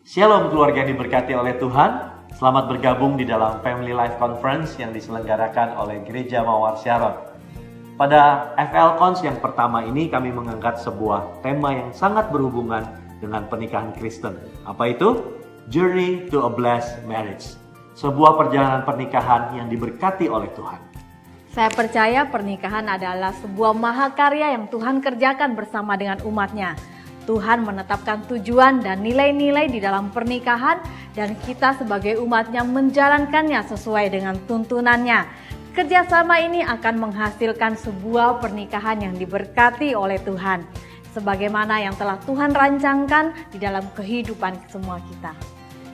Shalom keluarga yang diberkati oleh Tuhan. Selamat bergabung di dalam Family Life Conference yang diselenggarakan oleh Gereja Mawar Sharon. Pada FL Cons yang pertama ini kami mengangkat sebuah tema yang sangat berhubungan dengan pernikahan Kristen. Apa itu? Journey to a Blessed Marriage. Sebuah perjalanan pernikahan yang diberkati oleh Tuhan. Saya percaya pernikahan adalah sebuah mahakarya yang Tuhan kerjakan bersama dengan umatnya. Tuhan menetapkan tujuan dan nilai-nilai di dalam pernikahan dan kita sebagai umatnya menjalankannya sesuai dengan tuntunannya. Kerjasama ini akan menghasilkan sebuah pernikahan yang diberkati oleh Tuhan. Sebagaimana yang telah Tuhan rancangkan di dalam kehidupan semua kita.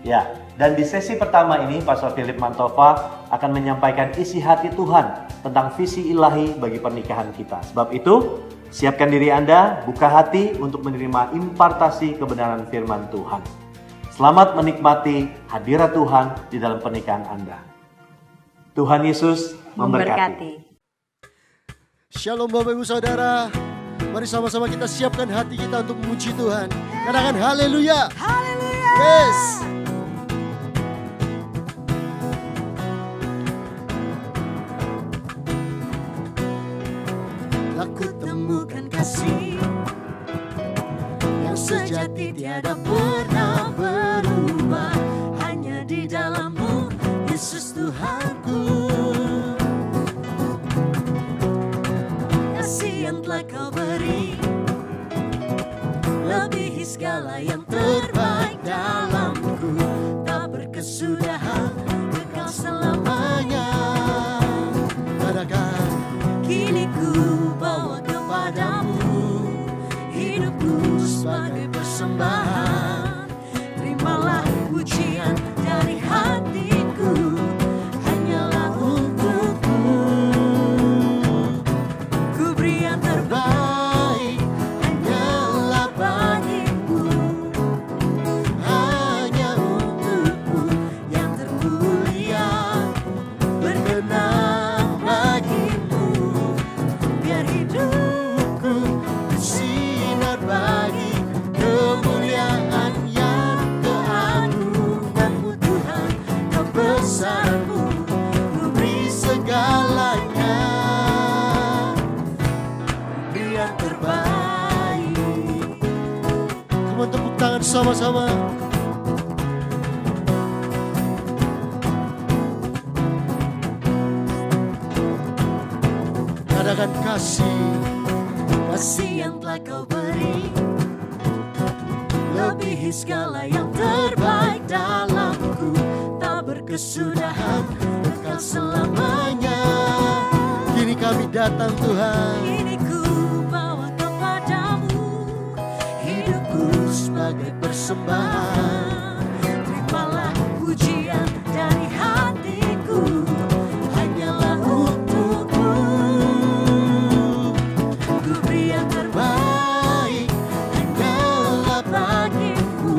Ya, dan di sesi pertama ini Pastor Philip Mantova akan menyampaikan isi hati Tuhan tentang visi ilahi bagi pernikahan kita. Sebab itu, siapkan diri Anda, buka hati untuk menerima impartasi kebenaran firman Tuhan. Selamat menikmati hadirat Tuhan di dalam pernikahan Anda. Tuhan Yesus memberkati. Shalom Bapak Ibu Saudara. Mari sama-sama kita siapkan hati kita untuk memuji Tuhan. Katakan haleluya. Haleluya. Yes. Aku temukan kasih yang sejati tiada pernah berubah. Hanya di dalam-Mu, Yesus Tuhanku. Kasih yang telah Kau beri lebihi segala yang terbaik dalamku. Tak berkesudahan, kekal selamanya. Katakan Kini ku bawa kepadamu hidupku sebagai persembahan. Terimalah pujian dari hatiku, hanyalah untukmu. Ku beri yang terbaik, hanyalah bagimu. Hanya untukmu yang termulia, berkenan bagimu. Biar hidupku bersinar bagi kemuliaan yang keagungan-Mu Tuhan. Kebesaran-Mu ku beri segalanya, ku beri yang terbaik. Kamu tepuk tangan sama-sama. Katakan Kasih yang telah Kau beri lebihi segala yang terbaik dalamku. Tak berkesudahan, kekal selamanya. Kini kami datang Tuhan. Kini ku bawa kepadamu hidupku sebagai persembahan. Terimalah pujian dari hatiku, hanyalah untukmu. Ku beri yang terbaik, hanyalah bagimu.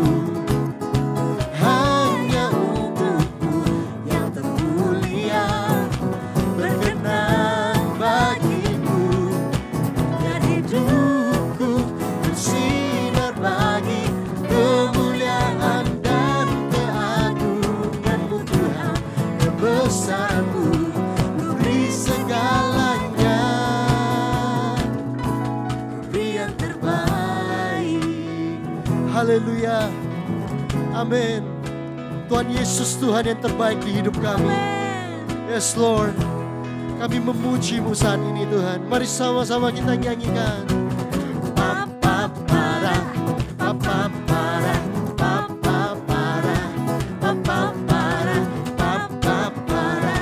Hanya untukmu yang termulia, berkenan bagimu. Biar hidupku bersinar bagi kemuliaan dan keagungan-Mu Tuhan. Kebesaran-Mu ku beri segalanya, ku beri yang terbaik. Haleluya. Amin. Tuhan Yesus Tuhan yang terbaik di hidup kami. Yes Lord. Kami memuji-Mu saat ini Tuhan. Mari sama-sama kita nyanyikan. Papa para, papa para, papa para, papa para, papa para,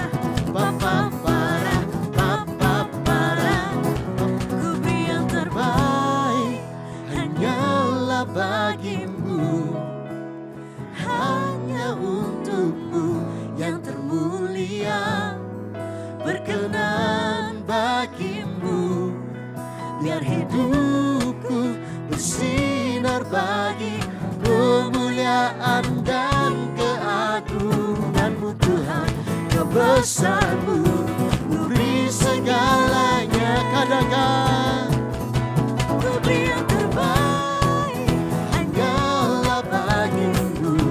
papa para, papa para. Ku beri yang terbaik, hanyalah bagimu. Hanya untukmu yang termulia, berkenan bagimu. Biar hidupku bersinar bagi kemuliaan dan keagungan-Mu Tuhan. Kebesaran-Mu ku beri segalanya. Katakan ku beri yang terbaik, hanyalah bagimu.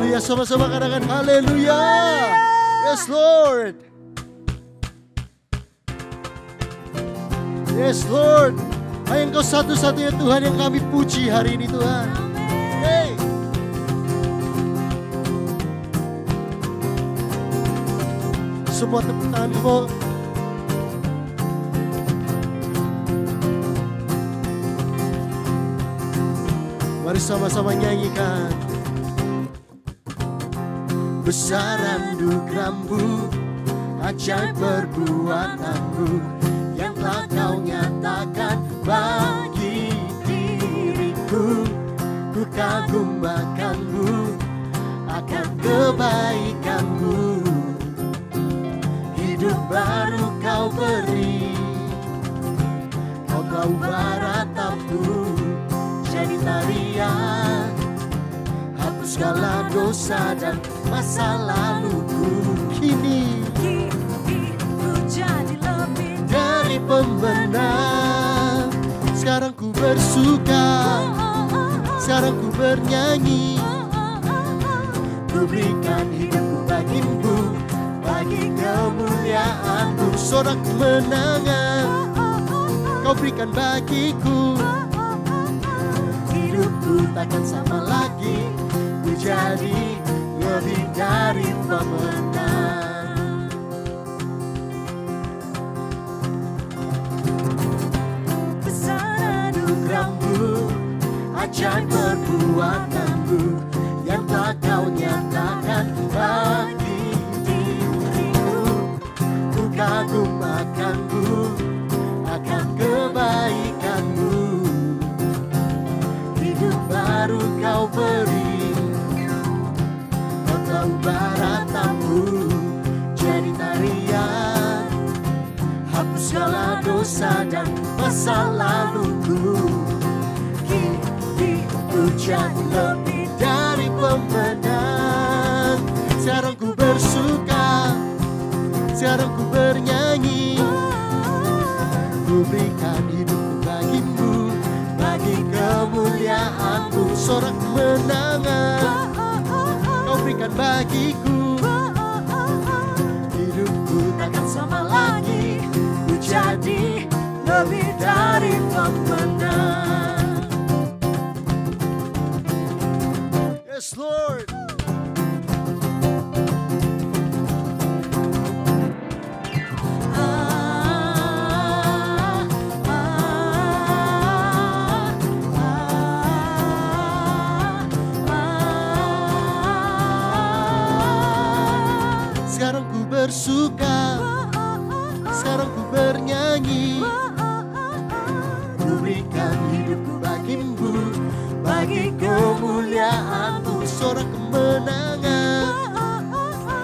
Haleluya, sama-sama katakan haleluya. Yes Lord. Yes Lord. Hanya Engkau satu-satunya Tuhan yang kami puji hari ini Tuhan. Hey. Semua tepuk tangan semua. Mari sama-sama nyanyikan. Besar anugerah-Mu, ajaib perbuatan-Mu, yang telah Kau nyatakan bagi diriku. Ku kagum akan-Mu, akan kebaikan-Mu. Hidup baru Kau beri, Kau tahu baratapku jadi tarian, hapus segala dosa dan masa laluku. Kini ku jadi lebih dari pembenar. Sekarang ku bersuka, sekarang ku bernyanyi. Ku berikan hidupku bagimu, bagi kemuliaan-Mu. Sorak kemenangan Kau berikan bagiku. Hidupku takkan sama lagi, ku jadi lebih dari pemenang. Besar anugerah-Mu, ajaib perbuatan-Mu, yang telah Kau nyatakan bagi diriku. Ku kagum akan-Mu, akan kebaikan-Mu. Hidup baru Kau beri, Kau tahu baratapku jadi tarian, hapus segala dosa dan masa laluku. Kini ku jadi lebih dari pemenang. Sekarang ku bersuka, sekarang ku bernyanyi. Ku berikan hidupku bagimu, bagi kemuliaan-Mu. Sorak kemenangan Kau berikan bagiku. Hidupku takkan sama lagi, ku jadi lebih dari pemenang. Yes Lord. Sekarang ku bersuka, sekarang ku bernyanyi. Ku berikan hidupku bagimu, bagi kemuliaan-Mu. Sorak kemenangan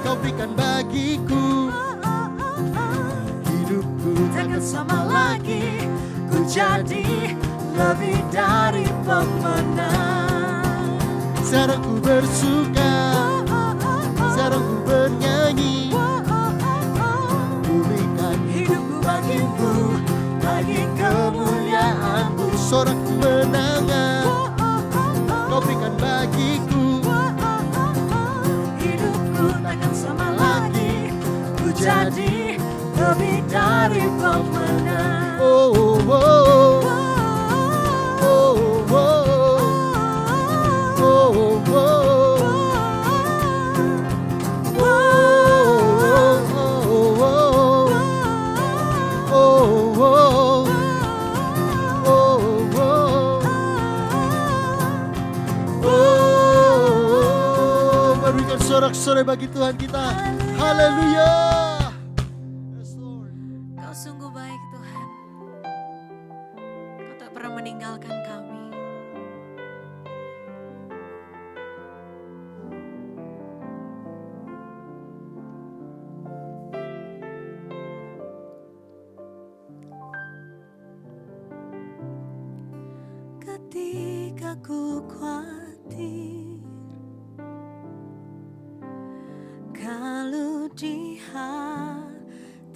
Kau berikan bagiku. Hidupku takkan sama lagi, ku jadi lebih dari pemenang. Sekarang ku bersuka, sekarang ku bernyanyi. Ku berikan hidupku bagimu, bagi kemuliaan-Mu. Sorak kemenangan Kau berikan bagiku. Hidupku takkan sama lagi, ku jadi lebih dari pemenang. Oh, oh, oh. Oh, oh, oh. Oh, oh, oh. Sorak-sorai bagi Tuhan kita. Haleluya. Yes, Lord. Kau sungguh baik Tuhan. Kau tak pernah meninggalkan kami. Ketika ku khawatir kalau di hatiku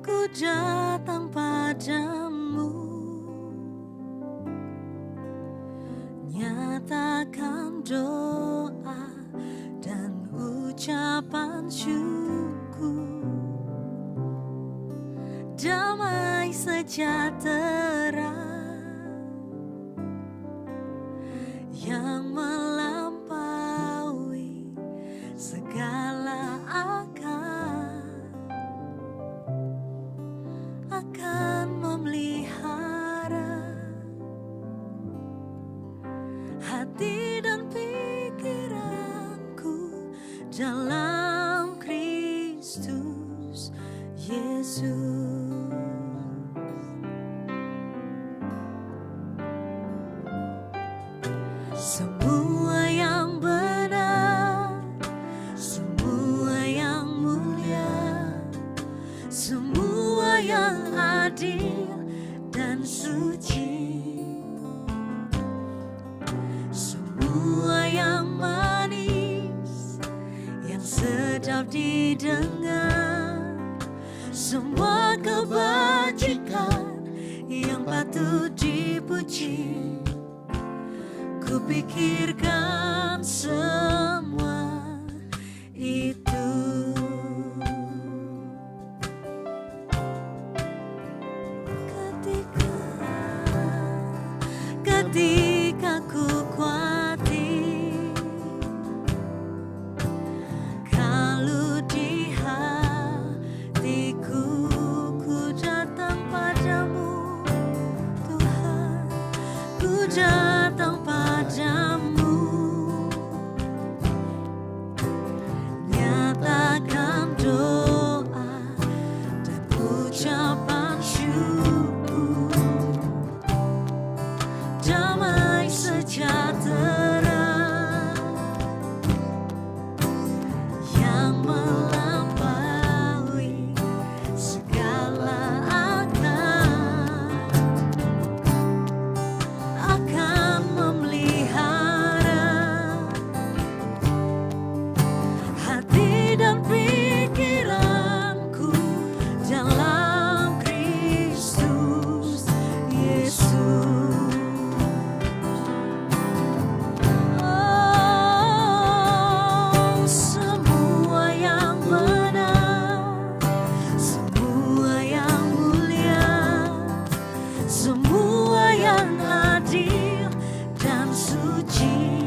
ku datang padamu syukur, damai sejahtera yang melampaui segala akal akan memelihara hati dan pikiranku dalam Kristus Yesus. Semua yang benar, semua yang mulia, semua yang adil dan suci, semua yang manis, yang sedap didengar, semua kebajikan yang patut dipuji, kupikirkan semua itu. Ketika ku khawatir, kalau di hatiku ku datang padamu, Tuhan, ku datang padamu, nyatakan doa dan ucapan syukur, damai sejahtera yang melampaui segala akal akan memelihara hati dan pikiranku dalam Kristus Yesus. Semua yang benar, semua yang mulia, semua yang adil dan suci,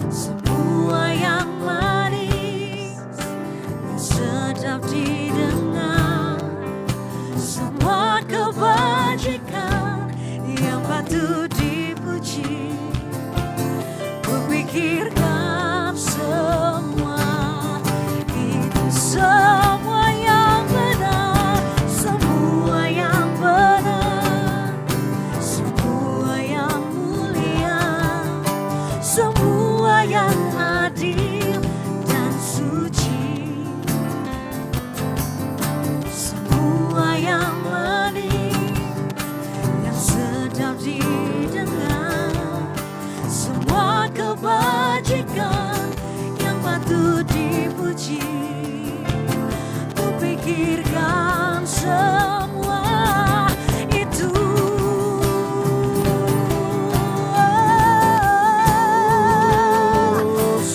semua yang manis, yang sedap didengar, semua kebajikan yang patut dipuji, kupikirkan semua itu. Semua yang benar, semua yang benar, semua yang mulia, semua yang adil dan suci, semua yang manis, yang sedap didengar, semua kebajikan yang patut dipuji, kupikirkan semua itu.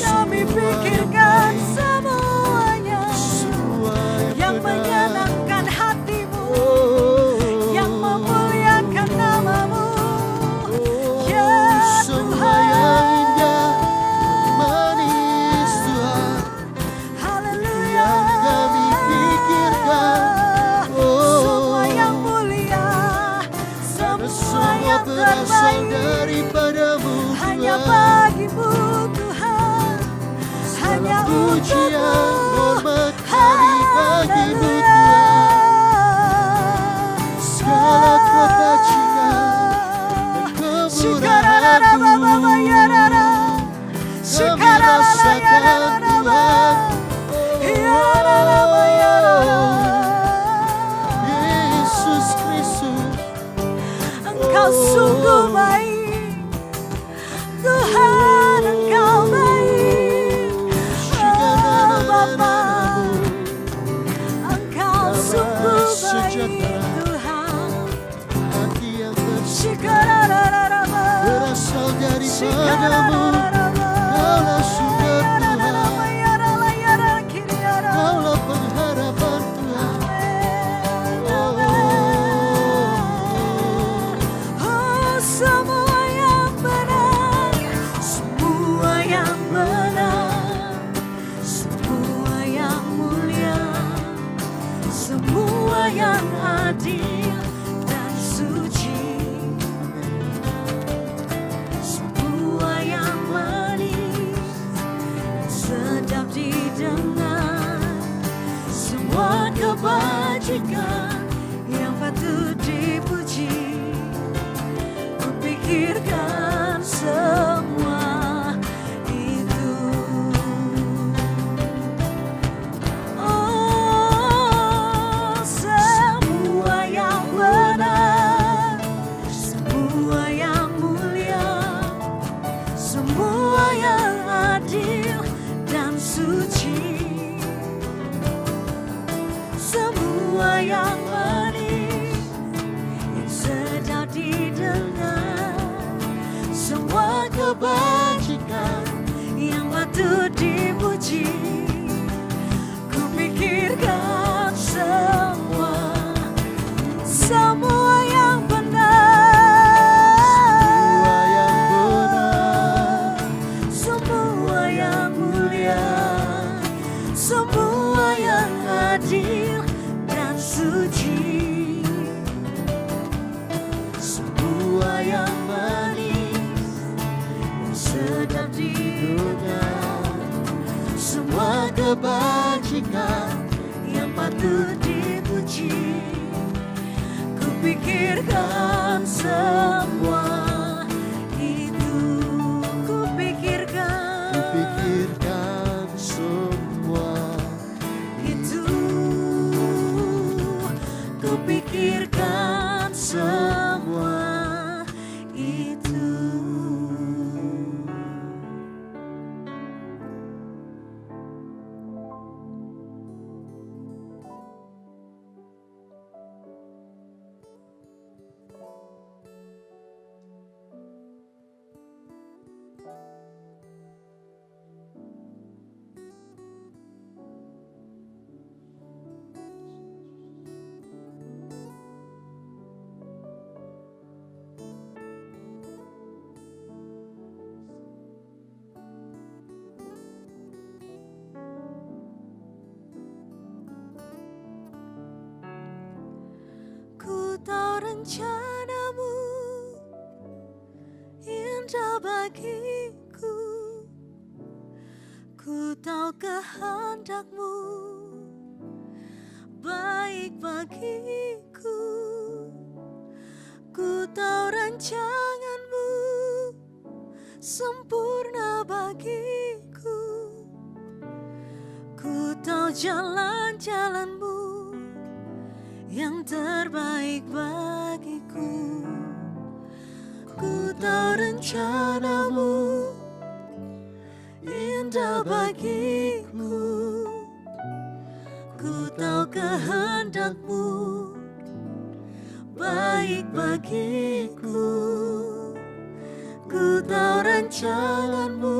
Kami pikirkan semuanya yang menyenangkan hatimu, yang memuliakan namamu, ya Semua yang indah, manis Tuhan, haleluya. yang kami pikirkan. Semua yang mulia, semua Semua yang berasal terbaik daripadamu hanya Tuhan. bagimu Tuhan, hanya Pujian, untukmu. hormat kami bagimu Tuhan. Segala kebajikan dan kemurahan-Mu kami rasakan Tuhan. Yesus Kristus, Engkau sungguh baik, Tuhan, Engkau baik. Oh Bapa, Engkau sungguh baik, Tuhan. hati yang bersih Shikararararaba, berasal daripadamu. shikararararaba, Kaulah sumber Tuhan. pikirkan semua itu. Oh, semua yang benar, semua yang mulia, semua yang adil dan suci, semua yang manis yang sedap didengar, semua kebajikan yang patut dipuji. Ku pikirkan semua yang benar, semua yang mulia, semua yang adil dan suci, semua yang manis yang sedap didengar, semua kebajikan yang patut dipuji. Ku pikirkan semua itu. Ku pikirkan semua itu. Ku pikirkan semua itu. Ku tahu rencanamu indah bagiku, ku tahu kehendakmu baik bagiku, ku tahu rancanganmu sempurna bagiku, ku tahu jalan-jalanmu yang terbaik bagiku. Ku tahu rencanamu indah bagiku, ku tahu kehendakmu baik bagiku, ku tahu rancanganmu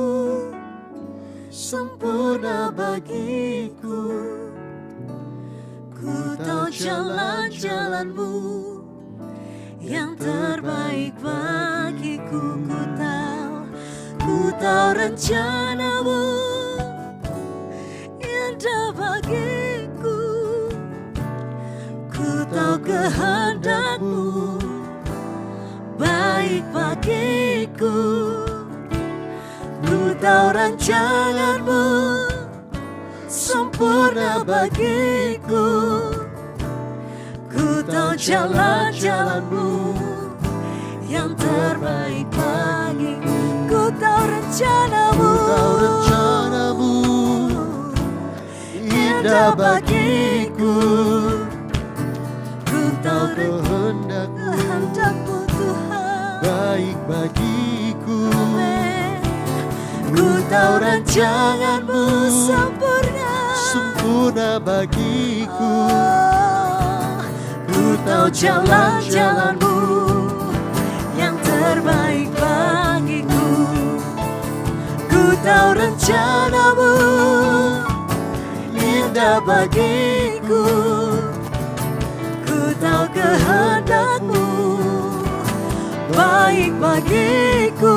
sempurna bagiku, ku tahu jalan-jalanmu yang terbaik bagiku. Ku tahu rencanamu indah bagiku, ku tahu kehendakmu baik bagiku, ku tahu rancanganmu sempurna bagiku, ku tahu jalan-jalanmu yang terbaik bagiku. Ku tahu rencanamu indah bagiku, ku tahu kehendakmu Tuhan baik bagiku. Ku tahu rancanganmu sempurna bagiku. Ku tahu jalan-jalanmu yang terbaik bagiku. Ku tahu rencanamu indah bagiku, ku tahu kehendakmu baik bagiku,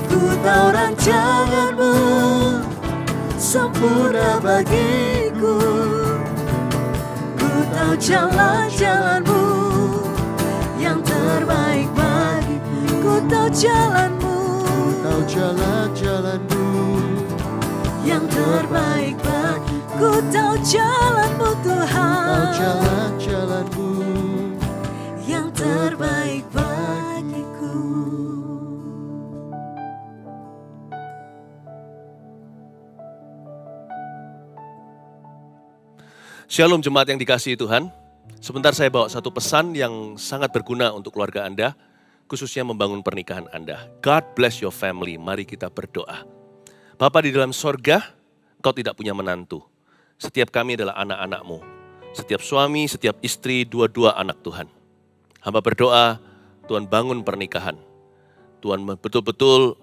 ku tahu rancanganmu sempurna bagiku, ku tahu jalan-jalanmu yang terbaik bagiku. Ku tahu jalanmu, tahu jalan-jalanmu yang terbaik bagiku. Ku tahu jalanmu Tuhan, tahu jalan-jalanmu yang terbaik bagiku. Shalom jemaat yang dikasihi Tuhan. Sebentar saya bawa satu pesan yang sangat berguna untuk keluarga Anda, khususnya membangun pernikahan Anda. God bless your family, mari kita berdoa. Bapa di dalam sorga, Engkau tidak punya menantu. Setiap kami adalah anak-anak-Mu. Setiap suami, setiap istri, dua-dua anak Tuhan. Hamba berdoa, Tuhan bangun pernikahan. Tuhan betul-betul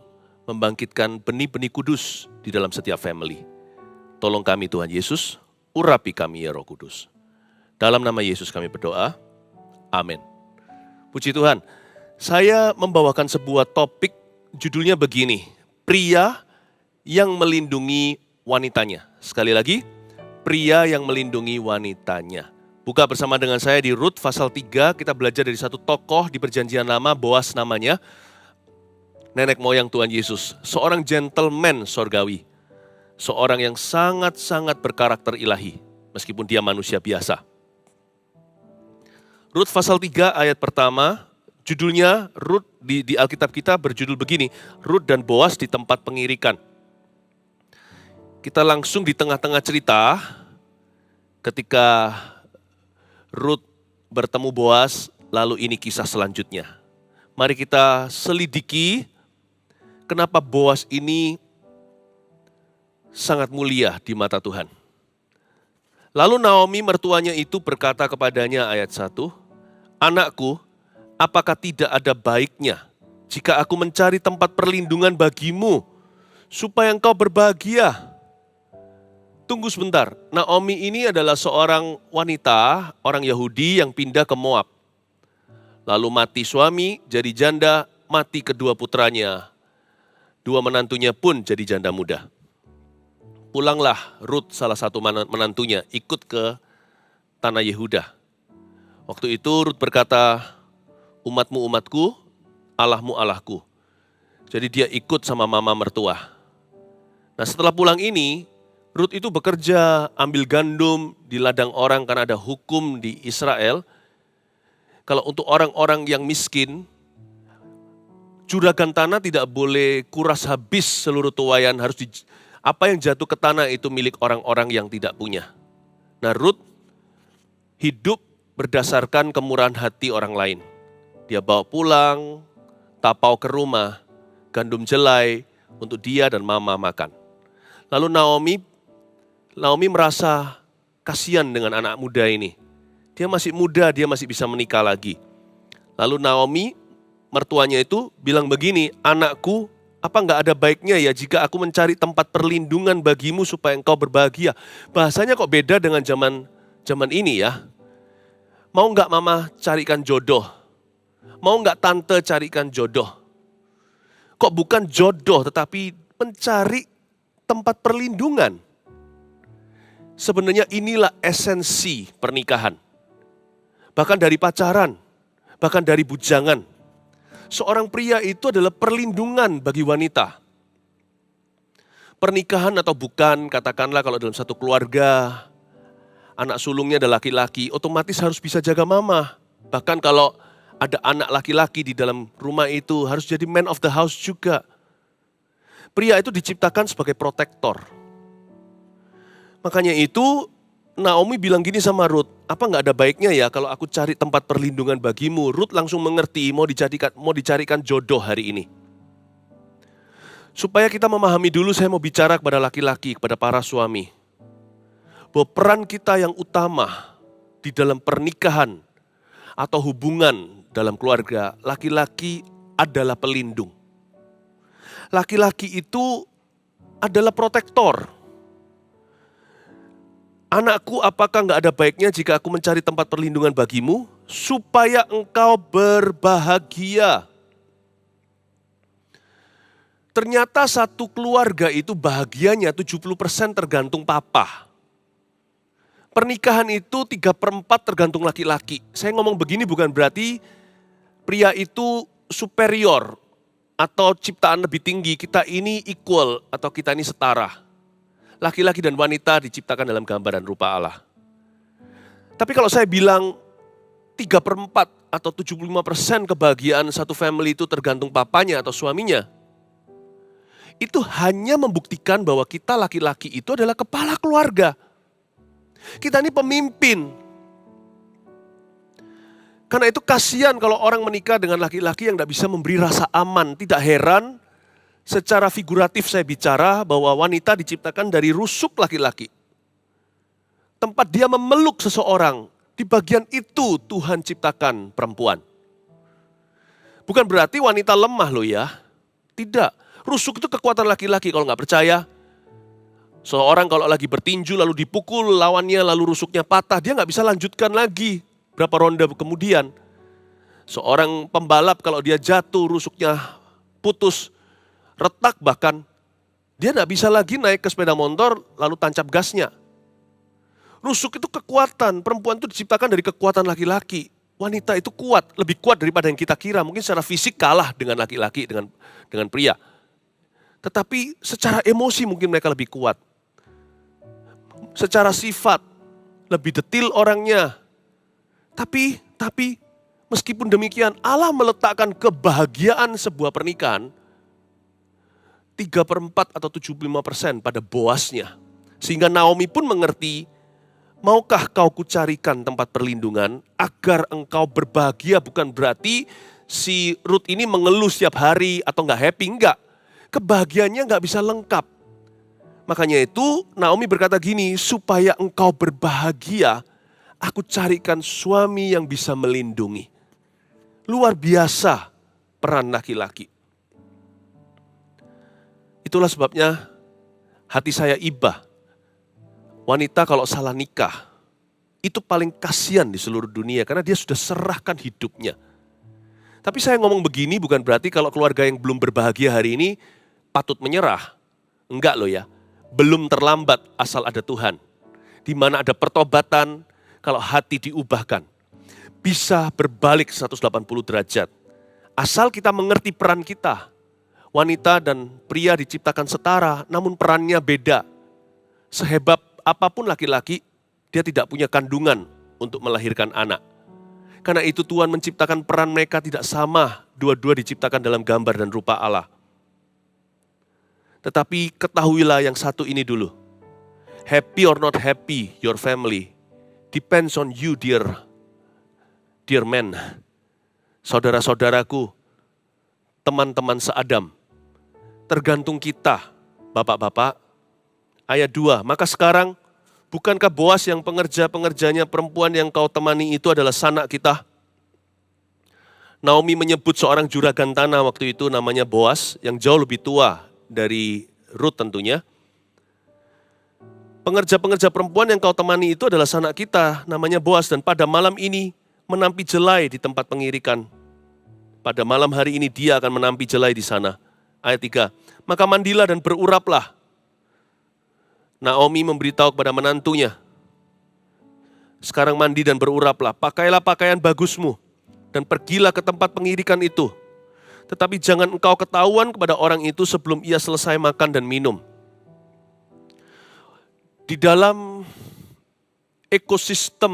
membangkitkan benih-benih kudus di dalam setiap family. Tolong kami Tuhan Yesus, urapi kami ya Roh Kudus. Dalam nama Yesus kami berdoa, amin. Puji Tuhan, saya membawakan sebuah topik, judulnya begini, pria yang melindungi wanitanya. Sekali lagi, pria yang melindungi wanitanya. Buka bersama dengan saya di Rut pasal 3, kita belajar dari satu tokoh di perjanjian lama, Boas namanya, nenek moyang Tuhan Yesus, seorang gentleman sorgawi. Seorang yang sangat-sangat berkarakter ilahi, meskipun dia manusia biasa. Rut pasal 3 ayat pertama, judulnya Rut di Alkitab kita berjudul begini, Rut dan Boas di tempat pengirikan. Kita langsung di tengah-tengah cerita, ketika Rut bertemu Boas, lalu ini kisah selanjutnya. Mari kita selidiki, kenapa Boas ini sangat mulia di mata Tuhan. Lalu Naomi mertuanya itu berkata kepadanya ayat 1, anakku, apakah tidak ada baiknya jika aku mencari tempat perlindungan bagimu supaya engkau berbahagia? Tunggu sebentar, Naomi ini adalah seorang wanita, orang Yahudi yang pindah ke Moab. Lalu mati suami, jadi janda, mati kedua putranya. Dua menantunya pun jadi janda muda. Pulanglah Rut, salah satu menantunya, ikut ke tanah Yehuda. Waktu itu Rut berkata, umatmu umatku, Allahmu Allahku. Jadi dia ikut sama mama mertua. Nah setelah pulang ini, Rut itu bekerja, ambil gandum di ladang orang karena ada hukum di Israel. Kalau untuk orang-orang yang miskin, juragan tanah tidak boleh kuras habis seluruh tuaian, harus apa yang jatuh ke tanah itu milik orang-orang yang tidak punya. Nah Rut hidup berdasarkan kemurahan hati orang lain. Dia bawa pulang, tapau ke rumah, gandum jelai untuk dia dan mama makan. Lalu Naomi merasa kasihan dengan anak muda ini. Dia masih muda, dia masih bisa menikah lagi. Lalu Naomi, mertuanya itu bilang begini, anakku, apa enggak ada baiknya ya jika aku mencari tempat perlindungan bagimu supaya engkau berbahagia. Bahasanya kok beda dengan zaman ini ya. Mau enggak mama carikan jodoh? Mau enggak tante carikan jodoh? Kok bukan jodoh tetapi mencari tempat perlindungan? Sebenarnya inilah esensi pernikahan. Bahkan dari pacaran, bahkan dari bujangan. Seorang pria itu adalah perlindungan bagi wanita. Pernikahan atau bukan, katakanlah kalau dalam satu keluarga, anak sulungnya adalah laki-laki, otomatis harus bisa jaga mama. Bahkan kalau ada anak laki-laki di dalam rumah itu, harus jadi man of the house juga. Pria itu diciptakan sebagai protektor. Makanya itu Naomi bilang gini sama Rut, apa enggak ada baiknya ya kalau aku cari tempat perlindungan bagimu? Rut langsung mengerti mau dicarikan jodoh hari ini. Supaya kita memahami dulu, saya mau bicara kepada laki-laki, kepada para suami. Bahwa peran kita yang utama di dalam pernikahan atau hubungan dalam keluarga, laki-laki adalah pelindung. Laki-laki itu adalah protektor. Anakku, apakah enggak ada baiknya jika aku mencari tempat perlindungan bagimu, supaya engkau berbahagia. Ternyata satu keluarga itu bahagianya 70% tergantung papa. Pernikahan itu 3/4 tergantung laki-laki. Saya ngomong begini bukan berarti pria itu superior atau ciptaan lebih tinggi, kita ini equal atau kita ini setara. Laki-laki dan wanita diciptakan dalam gambar dan rupa Allah. Tapi kalau saya bilang 3/4 atau 75% kebahagiaan satu family itu tergantung papanya atau suaminya, itu hanya membuktikan bahwa kita laki-laki itu adalah kepala keluarga. Kita ini pemimpin. Karena itu kasihan kalau orang menikah dengan laki-laki yang tidak bisa memberi rasa aman. Tidak heran, secara figuratif saya bicara bahwa wanita diciptakan dari rusuk laki-laki. Tempat dia memeluk seseorang, di bagian itu Tuhan ciptakan perempuan. Bukan berarti wanita lemah loh ya. Tidak, rusuk itu kekuatan laki-laki. Kalau nggak percaya, seorang kalau lagi bertinju lalu dipukul lawannya lalu rusuknya patah, dia nggak bisa lanjutkan lagi. Berapa ronde kemudian, seorang pembalap kalau dia jatuh rusuknya putus, retak bahkan, dia nggak bisa lagi naik ke sepeda motor lalu tancap gasnya. Rusuk itu kekuatan, perempuan itu diciptakan dari kekuatan laki-laki. Wanita itu kuat, lebih kuat daripada yang kita kira. Mungkin secara fisik kalah dengan laki-laki, dengan pria. Tetapi secara emosi mungkin mereka lebih kuat. Secara sifat, lebih detil orangnya. Tapi meskipun demikian, Allah meletakkan kebahagiaan sebuah pernikahan 3/4 atau 75% pada Boasnya. Sehingga Naomi pun mengerti, maukah kau kucarikan tempat perlindungan agar engkau berbahagia? Bukan berarti si Ruth ini mengeluh setiap hari atau nggak happy, enggak. Kebahagiaannya nggak bisa lengkap. Makanya itu Naomi berkata gini, supaya engkau berbahagia, aku carikan suami yang bisa melindungi. Luar biasa peran laki-laki. Itulah sebabnya hati saya iba. Wanita kalau salah nikah, itu paling kasihan di seluruh dunia karena dia sudah serahkan hidupnya. Tapi saya ngomong begini bukan berarti kalau keluarga yang belum berbahagia hari ini patut menyerah. Enggak loh ya, belum terlambat asal ada Tuhan. Di mana ada pertobatan, kalau hati diubahkan, bisa berbalik 180 derajat. Asal kita mengerti peran kita. Wanita dan pria diciptakan setara, namun perannya beda. Sehebat apapun laki-laki, dia tidak punya kandungan untuk melahirkan anak. Karena itu Tuhan menciptakan peran mereka tidak sama, dua-dua diciptakan dalam gambar dan rupa Allah. Tetapi ketahuilah yang satu ini dulu. Happy or not happy, your family depends on you, dear men. Saudara-saudaraku, teman-teman seadam. Tergantung kita, bapak-bapak. Ayat 2, maka sekarang bukankah Boas yang pengerja-pengerjanya perempuan yang kau temani itu adalah sanak kita? Naomi menyebut seorang juragan tanah waktu itu namanya Boas, yang jauh lebih tua dari Ruth tentunya. Pengerja-pengerja perempuan yang kau temani itu adalah sanak kita, namanya Boas, dan pada malam ini menampi jelai di tempat pengirikan. Pada malam hari ini dia akan menampi jelai di sana. Ayat 3, maka mandilah dan beruraplah. Naomi memberitahu kepada menantunya, sekarang mandi dan beruraplah, pakailah pakaian bagusmu, dan pergilah ke tempat pengirikan itu. Tetapi jangan engkau ketahuan kepada orang itu sebelum ia selesai makan dan minum. Di dalam ekosistem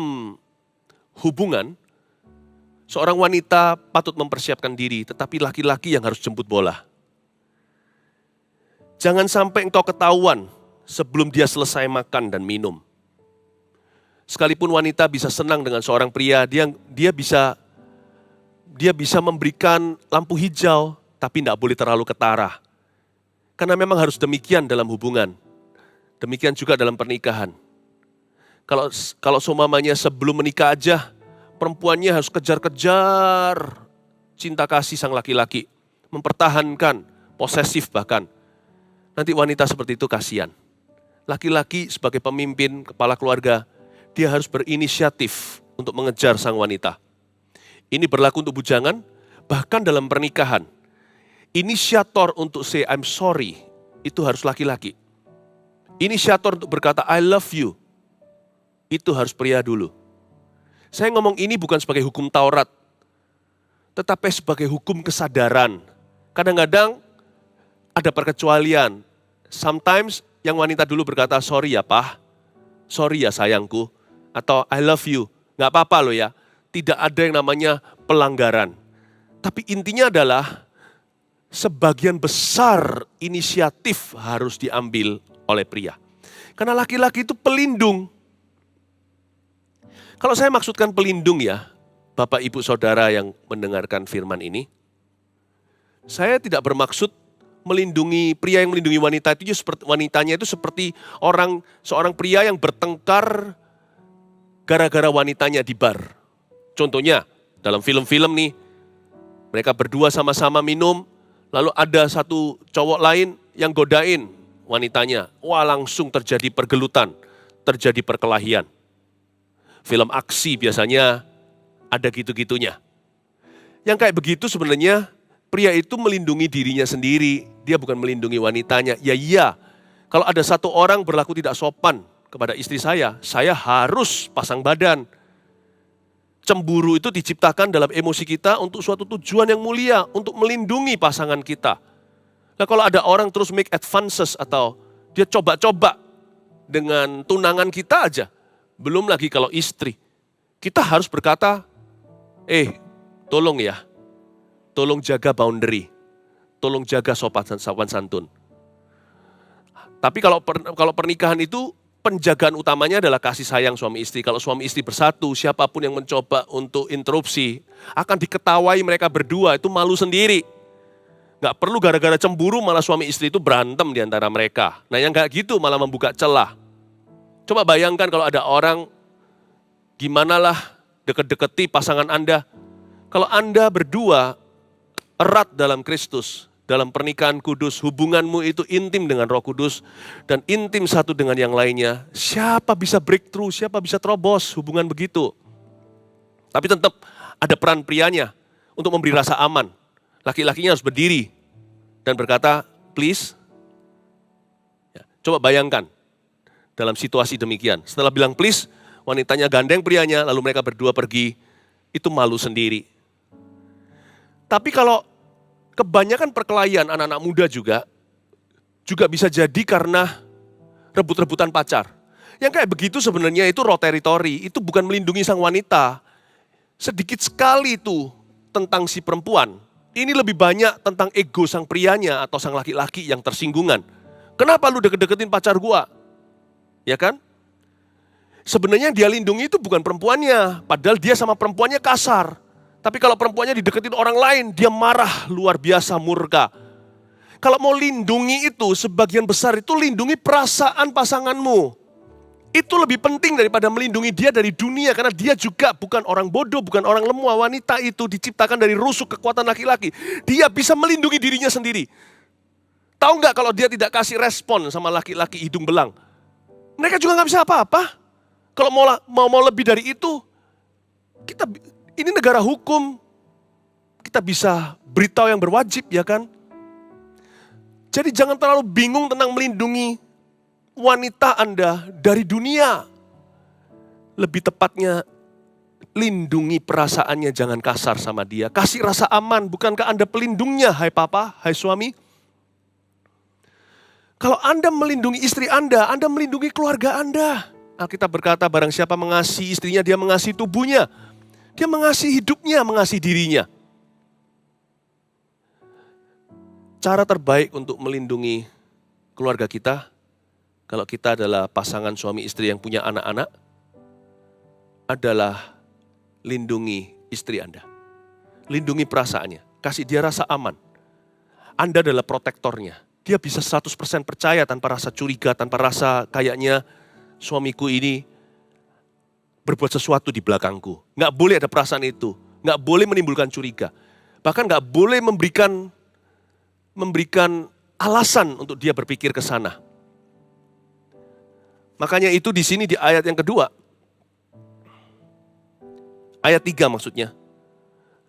hubungan, seorang wanita patut mempersiapkan diri, tetapi laki-laki yang harus jemput bola. Jangan sampai engkau ketahuan sebelum dia selesai makan dan minum. Sekalipun wanita bisa senang dengan seorang pria, dia bisa memberikan lampu hijau, tapi tidak boleh terlalu ketara. Karena memang harus demikian dalam hubungan. Demikian juga dalam pernikahan. Kalau seumpamanya sebelum menikah aja, perempuannya harus kejar-kejar cinta kasih sang laki-laki. Mempertahankan, posesif bahkan. Nanti wanita seperti itu kasihan. Laki-laki sebagai pemimpin, kepala keluarga, dia harus berinisiatif untuk mengejar sang wanita. Ini berlaku untuk bujangan, bahkan dalam pernikahan. Inisiator untuk say I'm sorry, itu harus laki-laki. Inisiator untuk berkata I love you, itu harus pria dulu. Saya ngomong ini bukan sebagai hukum Taurat, tetapi sebagai hukum kesadaran. Kadang-kadang ada perkecualian. Sometimes yang wanita dulu berkata, sorry ya Pak, sorry ya sayangku, atau I love you. Nggak apa-apa loh ya, tidak ada yang namanya pelanggaran. Tapi intinya adalah sebagian besar inisiatif harus diambil oleh pria. Karena laki-laki itu pelindung. Kalau saya maksudkan pelindung ya, Bapak Ibu Saudara yang mendengarkan firman ini, saya tidak bermaksud melindungi pria yang melindungi wanita itu seperti wanitanya itu seperti seorang pria yang bertengkar gara-gara wanitanya di bar. Contohnya dalam film-film nih, mereka berdua sama-sama minum, lalu ada satu cowok lain yang godain wanitanya. Wah, langsung terjadi pergelutan, terjadi perkelahian. Film aksi biasanya ada gitu-gitunya. Yang kayak begitu sebenarnya pria itu melindungi dirinya sendiri, dia bukan melindungi wanitanya. Ya iya, kalau ada satu orang berlaku tidak sopan kepada istri saya harus pasang badan. Cemburu itu diciptakan dalam emosi kita untuk suatu tujuan yang mulia, untuk melindungi pasangan kita. Nah kalau ada orang terus make advances atau dia coba-coba dengan tunangan kita aja, belum lagi kalau istri, kita harus berkata, tolong ya, tolong jaga boundary, tolong jaga sopan santun. Tapi kalau pernikahan itu penjagaan utamanya adalah kasih sayang suami istri. Kalau suami istri bersatu, siapapun yang mencoba untuk interupsi akan diketawai mereka berdua, itu malu sendiri. Gak perlu gara-gara cemburu malah suami istri itu berantem di antara mereka. Nah yang gak gitu malah membuka celah. Coba bayangkan kalau ada orang, gimanalah deket-deketi pasangan Anda. Kalau Anda berdua erat dalam Kristus, dalam pernikahan kudus, hubunganmu itu intim dengan Roh Kudus dan intim satu dengan yang lainnya. Siapa bisa breakthrough, siapa bisa terobos hubungan begitu. Tapi tetap ada peran prianya untuk memberi rasa aman. Laki-lakinya harus berdiri dan berkata, please. Ya, coba bayangkan dalam situasi demikian. Setelah bilang please, wanitanya gandeng prianya, lalu mereka berdua pergi, itu malu sendiri. Tapi kalau kebanyakan perkelahian anak-anak muda juga bisa jadi karena rebut-rebutan pacar. Yang kayak begitu sebenarnya itu raw territory, itu bukan melindungi sang wanita. Sedikit sekali itu tentang si perempuan. Ini lebih banyak tentang ego sang prianya atau sang laki-laki yang tersinggungan. Kenapa lu deket-deketin pacar gua? Ya kan? Sebenarnya yang dia lindungi itu bukan perempuannya, padahal dia sama perempuannya kasar. Tapi kalau perempuannya dideketin orang lain, dia marah luar biasa, murka. Kalau mau lindungi itu, sebagian besar itu lindungi perasaan pasanganmu. Itu lebih penting daripada melindungi dia dari dunia, karena dia juga bukan orang bodoh, bukan orang lemah. Wanita itu diciptakan dari rusuk kekuatan laki-laki. Dia bisa melindungi dirinya sendiri. Tahu nggak kalau dia tidak kasih respon sama laki-laki hidung belang? Mereka juga nggak bisa apa-apa. Kalau mau lebih dari itu, ini negara hukum. Kita bisa beritahu yang berwajib, ya kan? Jadi jangan terlalu bingung tentang melindungi wanita Anda dari dunia. Lebih tepatnya, lindungi perasaannya, jangan kasar sama dia. Kasih rasa aman, bukankah Anda pelindungnya, hai papa, hai suami? Kalau Anda melindungi istri Anda melindungi keluarga Anda. Alkitab berkata, barang siapa mengasihi istrinya, dia mengasihi tubuhnya. Dia mengasihi hidupnya, mengasihi dirinya. Cara terbaik untuk melindungi keluarga kita, kalau kita adalah pasangan suami istri yang punya anak-anak, adalah lindungi istri Anda. Lindungi perasaannya, kasih dia rasa aman. Anda adalah protektornya. Dia bisa 100% percaya tanpa rasa curiga, tanpa rasa kayaknya suamiku ini berbuat sesuatu di belakangku. Nggak boleh ada perasaan itu. Nggak boleh menimbulkan curiga. Bahkan nggak boleh memberikan alasan untuk dia berpikir ke sana. Makanya itu di sini di ayat yang kedua. Ayat 3 maksudnya.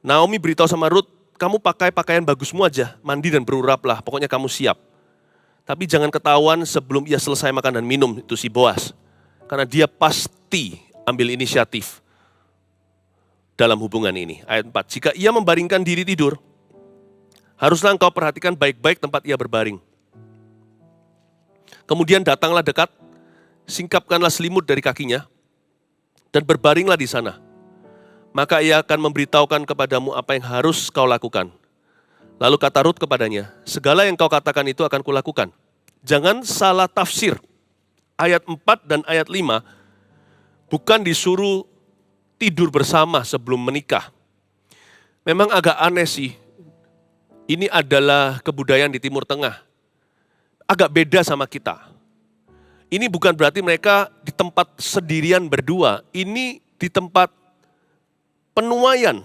Naomi beritahu sama Ruth, kamu pakai pakaian bagusmu aja, mandi dan beruraplah, pokoknya kamu siap. Tapi jangan ketahuan sebelum ia selesai makan dan minum, itu si Boas. Karena dia pasti ambil inisiatif dalam hubungan ini. Ayat 4, jika ia membaringkan diri tidur, haruslah engkau perhatikan baik-baik tempat ia berbaring. Kemudian datanglah dekat, singkapkanlah selimut dari kakinya, dan berbaringlah di sana. Maka ia akan memberitahukan kepadamu apa yang harus kau lakukan. Lalu kata Ruth kepadanya, segala yang kau katakan itu akan kulakukan. Jangan salah tafsir. Ayat 4 dan ayat 5 bukan disuruh tidur bersama sebelum menikah. Memang agak aneh sih, ini adalah kebudayaan di Timur Tengah. Agak beda sama kita. Ini bukan berarti mereka di tempat sendirian berdua, ini di tempat penuaian,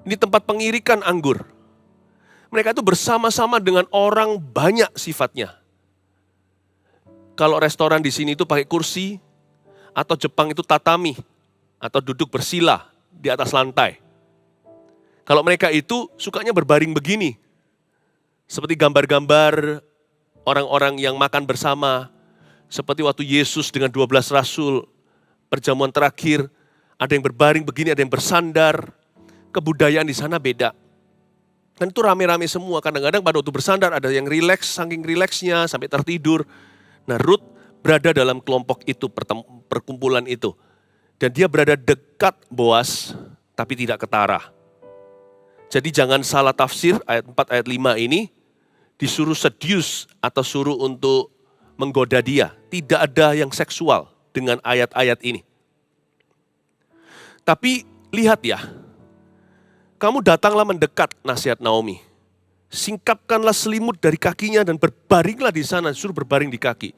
ini tempat pengirikan anggur. Mereka itu bersama-sama dengan orang banyak sifatnya. Kalau restoran di sini itu pakai kursi, atau Jepang itu tatami, atau duduk bersila di atas lantai. Kalau mereka itu sukanya berbaring begini, seperti gambar-gambar orang-orang yang makan bersama, seperti waktu Yesus dengan 12 rasul, perjamuan terakhir, ada yang berbaring begini, ada yang bersandar. Kebudayaan di sana beda. Dan itu rame-rame semua, kadang-kadang pada waktu bersandar ada yang rileks, saking rileksnya sampai tertidur. Nah, Ruth berada dalam kelompok itu, perkumpulan itu. Dan dia berada dekat Boas, tapi tidak ketara. Jadi jangan salah tafsir ayat 4, ayat 5 ini, disuruh seduce atau suruh untuk menggoda dia. Tidak ada yang seksual dengan ayat-ayat ini. Tapi lihat ya, kamu datanglah mendekat, nasihat Naomi. Singkapkanlah selimut dari kakinya dan berbaringlah di sana, suruh berbaring di kaki.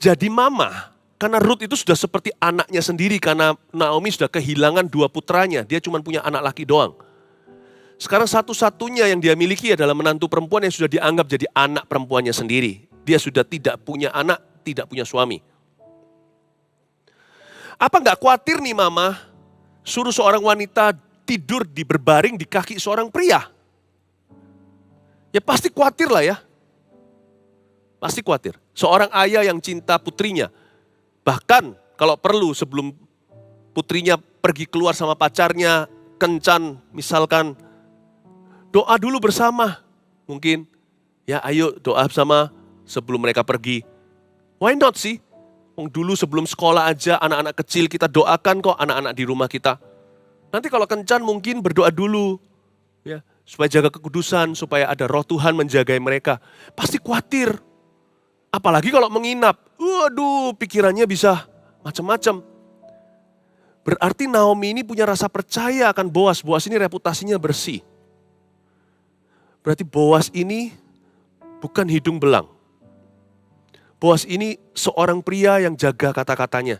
Jadi mama, karena Ruth itu sudah seperti anaknya sendiri, karena Naomi sudah kehilangan 2 putranya, dia cuma punya anak laki doang. Sekarang satu-satunya yang dia miliki adalah menantu perempuan yang sudah dianggap jadi anak perempuannya sendiri. Dia sudah tidak punya anak, tidak punya suami. Apa nggak khawatir nih mama, suruh seorang wanita tidur berbaring di kaki seorang pria? Ya pasti khawatir lah ya. Pasti khawatir. Seorang ayah yang cinta putrinya. Bahkan kalau perlu sebelum putrinya pergi keluar sama pacarnya, kencan misalkan, doa dulu bersama. Mungkin, ya ayo doa bersama sebelum mereka pergi. Why not sih? Dulu sebelum sekolah aja anak-anak kecil kita doakan kok anak-anak di rumah kita. Nanti kalau kencan mungkin berdoa dulu. Ya, supaya jaga kekudusan, supaya ada roh Tuhan menjaga mereka. Pasti khawatir. Apalagi kalau menginap. Waduh, pikirannya bisa macam-macam. Berarti Naomi ini punya rasa percaya akan Boas. Boas ini reputasinya bersih. Berarti Boas ini bukan hidung belang. Boas ini seorang pria yang jaga kata-katanya.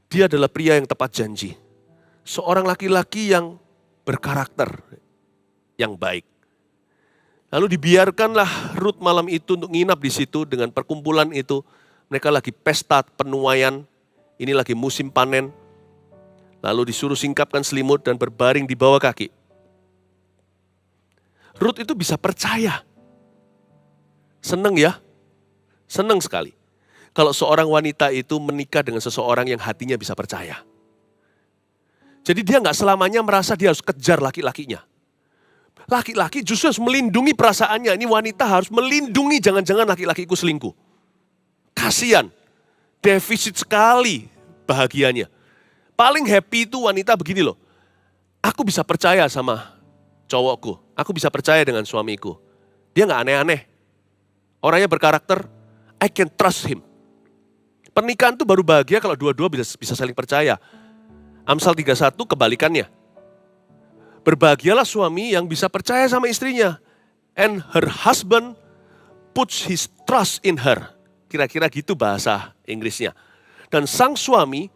Dia adalah pria yang tepat janji. Seorang laki-laki yang berkarakter, yang baik. Lalu dibiarkanlah Ruth malam itu untuk nginap di situ dengan perkumpulan itu. Mereka lagi pesta penuaian, ini lagi musim panen. Lalu disuruh singkapkan selimut dan berbaring di bawah kaki. Ruth itu bisa percaya. Seneng ya, seneng sekali. Kalau seorang wanita itu menikah dengan seseorang yang hatinya bisa percaya. Jadi dia nggak selamanya merasa dia harus kejar laki-lakinya. Laki-laki justru harus melindungi perasaannya. Ini wanita harus melindungi jangan-jangan laki-lakiku selingkuh. Kasian, defisit sekali bahagianya. Paling happy itu wanita begini loh. Aku bisa percaya sama cowokku. Aku bisa percaya dengan suamiku. Dia nggak aneh-aneh. Orangnya berkarakter, I can trust him. Pernikahan itu baru bahagia kalau dua-dua bisa saling percaya. Amsal 31 kebalikannya. Berbahagialah suami yang bisa percaya sama istrinya. And her husband puts his trust in her. Kira-kira gitu bahasa Inggrisnya. Dan sang suami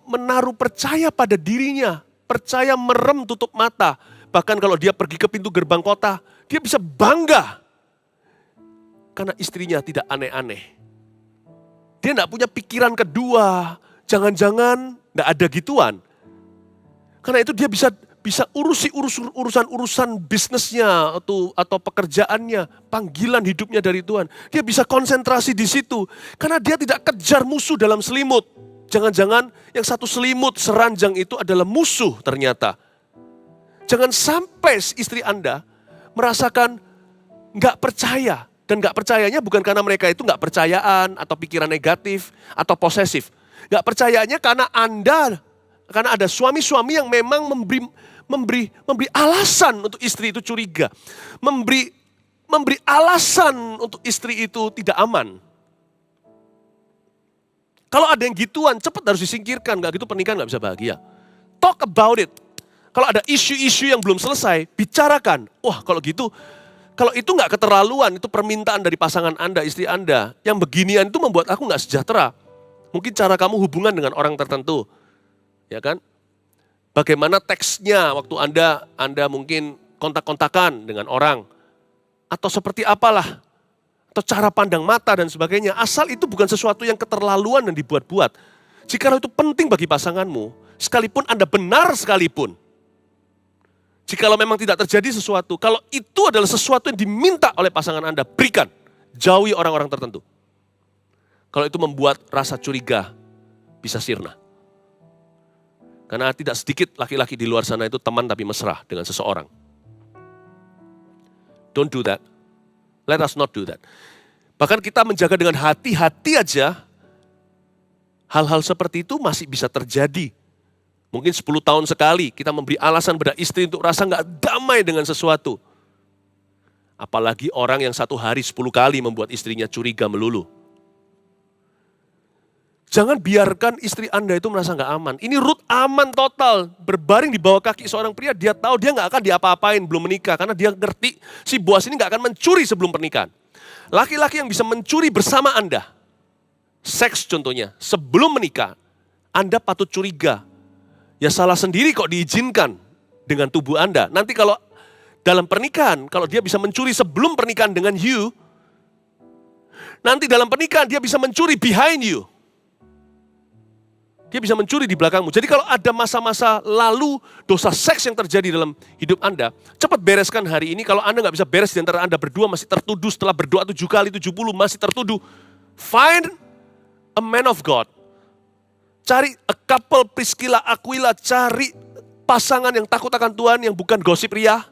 menaruh percaya pada dirinya. Percaya merem tutup mata. Bahkan kalau dia pergi ke pintu gerbang kota, dia bisa bangga. Karena istrinya tidak aneh-aneh. Dia tidak punya pikiran kedua. Jangan-jangan tidak ada gituan. Karena itu dia bisa urusan bisnisnya atau pekerjaannya, panggilan hidupnya dari Tuhan. Dia bisa konsentrasi di situ. Karena dia tidak kejar musuh dalam selimut. Jangan-jangan yang satu selimut seranjang itu adalah musuh ternyata. Jangan sampai istri Anda merasakan nggak percaya. Dan nggak percayanya bukan karena mereka itu nggak percayaan atau pikiran negatif atau posesif. Nggak percayanya karena ada suami-suami yang memang memberi alasan untuk istri itu curiga. Memberi alasan untuk istri itu tidak aman. Kalau ada yang gituan, cepat harus disingkirkan. Gak gitu pernikahan gak bisa bahagia. Talk about it. Kalau ada isu-isu yang belum selesai, bicarakan. Wah kalau gitu, kalau itu gak keterlaluan, itu permintaan dari pasangan Anda, istri Anda. Yang beginian itu membuat aku gak sejahtera. Mungkin cara kamu hubungan dengan orang tertentu. Ya kan? Bagaimana teksnya waktu Anda mungkin kontak-kontakan dengan orang. Atau seperti apalah. Atau cara pandang mata dan sebagainya. Asal itu bukan sesuatu yang keterlaluan dan dibuat-buat. Jika itu penting bagi pasanganmu, sekalipun Anda benar sekalipun. Jikalau memang tidak terjadi sesuatu, kalau itu adalah sesuatu yang diminta oleh pasangan Anda, berikan. Jauhi orang-orang tertentu. Kalau itu membuat rasa curiga bisa sirna. Karena tidak sedikit laki-laki di luar sana itu teman tapi mesra dengan seseorang. Don't do that. Let us not do that. Bahkan kita menjaga dengan hati-hati aja, hal-hal seperti itu masih bisa terjadi. Mungkin 10 tahun sekali kita memberi alasan pada istri untuk rasa gak damai dengan sesuatu. Apalagi orang yang 1 hari 10 kali membuat istrinya curiga melulu. Jangan biarkan istri Anda itu merasa gak aman. Ini Ruth aman total, berbaring di bawah kaki seorang pria, dia tahu dia gak akan diapa-apain belum menikah. Karena dia ngerti si Boaz ini gak akan mencuri sebelum pernikahan. Laki-laki yang bisa mencuri bersama Anda, seks contohnya, sebelum menikah, Anda patut curiga. Ya salah sendiri kok diizinkan dengan tubuh Anda. Nanti kalau dalam pernikahan, kalau dia bisa mencuri sebelum pernikahan dengan you, nanti dalam pernikahan dia bisa mencuri behind you. Dia bisa mencuri di belakangmu. Jadi kalau ada masa-masa lalu dosa seks yang terjadi dalam hidup Anda, cepat bereskan hari ini. Kalau Anda nggak bisa beres di antara Anda berdua masih tertuduh setelah berdoa 7 kali 70 masih tertuduh. Find a man of God. Cari a couple Priscilla, Aquila, cari pasangan yang takut akan Tuhan, yang bukan gosip ria.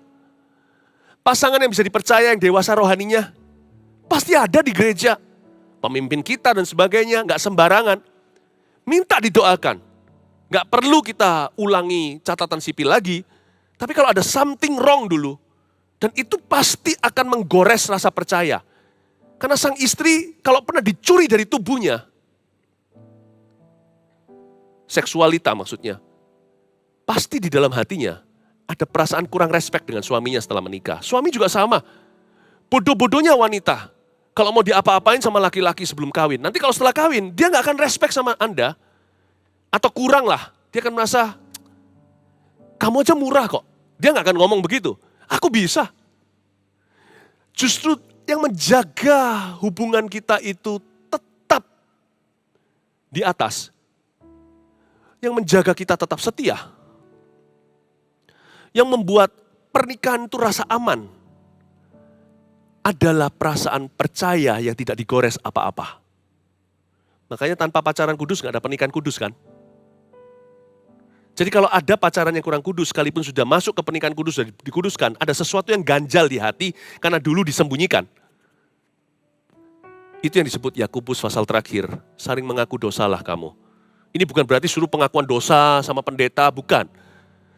Pasangan yang bisa dipercaya, yang dewasa rohaninya. Pasti ada di gereja. Pemimpin kita dan sebagainya, nggak sembarangan. Minta didoakan. Nggak perlu kita ulangi catatan sipil lagi. Tapi kalau ada something wrong dulu, dan itu pasti akan menggores rasa percaya. Karena sang istri kalau pernah dicuri dari tubuhnya, seksualita maksudnya, pasti di dalam hatinya ada perasaan kurang respect dengan suaminya setelah menikah. Suami juga sama. Bodoh-bodohnya wanita, kalau mau diapa-apain sama laki-laki sebelum kawin, nanti kalau setelah kawin, dia gak akan respect sama Anda, atau kurang lah, dia akan merasa, kamu aja murah kok. Dia gak akan ngomong begitu, aku bisa. Justru yang menjaga hubungan kita itu tetap di atas, yang menjaga kita tetap setia, yang membuat pernikahan itu rasa aman, adalah perasaan percaya yang tidak digores apa-apa. Makanya tanpa pacaran kudus gak ada pernikahan kudus kan? Jadi kalau ada pacaran yang kurang kudus, sekalipun sudah masuk ke pernikahan kudus dan dikuduskan, ada sesuatu yang ganjal di hati karena dulu disembunyikan. Itu yang disebut Yakobus pasal terakhir, saling mengaku dosalah kamu. Ini bukan berarti suruh pengakuan dosa sama pendeta, bukan.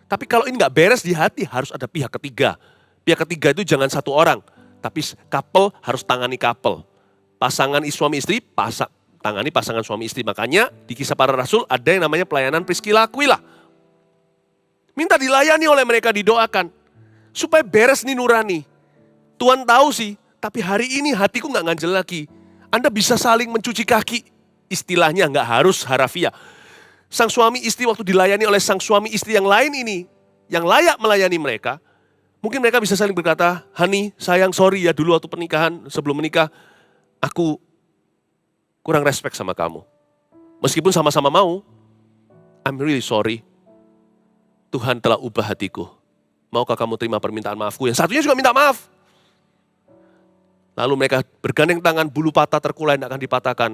Tapi kalau ini gak beres di hati, harus ada pihak ketiga. Pihak ketiga itu jangan satu orang. Tapi couple harus tangani couple. Pasangan suami istri, tangani pasangan suami istri. Makanya di Kisah Para Rasul ada yang namanya pelayanan Priscilla Aquila. Minta dilayani oleh mereka, didoakan. Supaya beres nih nurani. Tuhan tahu sih, tapi hari ini hatiku gak ganjel lagi. Anda bisa saling mencuci kaki. Istilahnya gak harus harafiah. Sang suami istri waktu dilayani oleh sang suami istri yang lain ini, yang layak melayani mereka, mungkin mereka bisa saling berkata, honey, sayang, sorry ya dulu waktu pernikahan, sebelum menikah, aku kurang respect sama kamu. Meskipun sama-sama mau, I'm really sorry. Tuhan telah ubah hatiku. Maukah kamu terima permintaan maafku? Yang satunya juga minta maaf. Lalu mereka bergandeng tangan, bulu patah terkulai akan dipatahkan.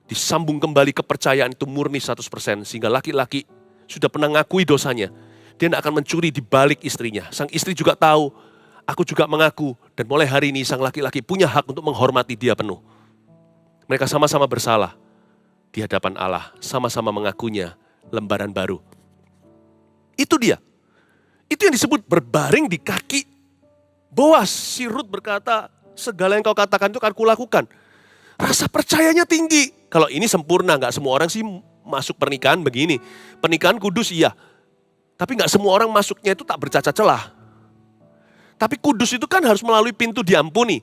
Disambung kembali kepercayaan itu murni 100%. Sehingga laki-laki sudah pernah ngakui dosanya. Dia tidak akan mencuri di balik istrinya. Sang istri juga tahu, aku juga mengaku. Dan mulai hari ini sang laki-laki punya hak untuk menghormati dia penuh. Mereka sama-sama bersalah di hadapan Allah. Sama-sama mengakunya lembaran baru. Itu dia. Itu yang disebut berbaring di kaki Boaz. Si Ruth berkata, segala yang kau katakan itu akan kulakukan. Rasa percayanya tinggi. Kalau ini sempurna, nggak semua orang sih masuk pernikahan begini. Pernikahan kudus iya. Tapi nggak semua orang masuknya itu tak bercacat celah. Tapi kudus itu kan harus melalui pintu diampuni.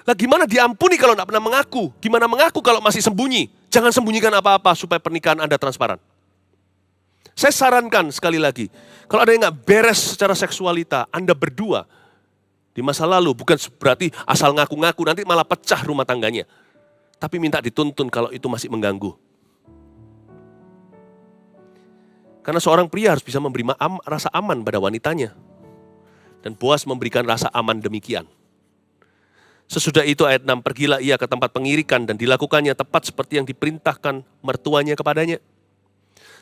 Lah gimana diampuni kalau nggak pernah mengaku? Gimana mengaku kalau masih sembunyi? Jangan sembunyikan apa-apa supaya pernikahan Anda transparan. Saya sarankan sekali lagi, kalau ada yang nggak beres secara seksualita, Anda berdua di masa lalu, bukan berarti asal ngaku-ngaku, nanti malah pecah rumah tangganya. Tapi minta dituntun kalau itu masih mengganggu. Karena seorang pria harus bisa memberi rasa aman pada wanitanya. Dan Boas memberikan rasa aman demikian. Sesudah itu ayat 6, pergilah ia ke tempat pengirikan dan dilakukannya tepat seperti yang diperintahkan mertuanya kepadanya.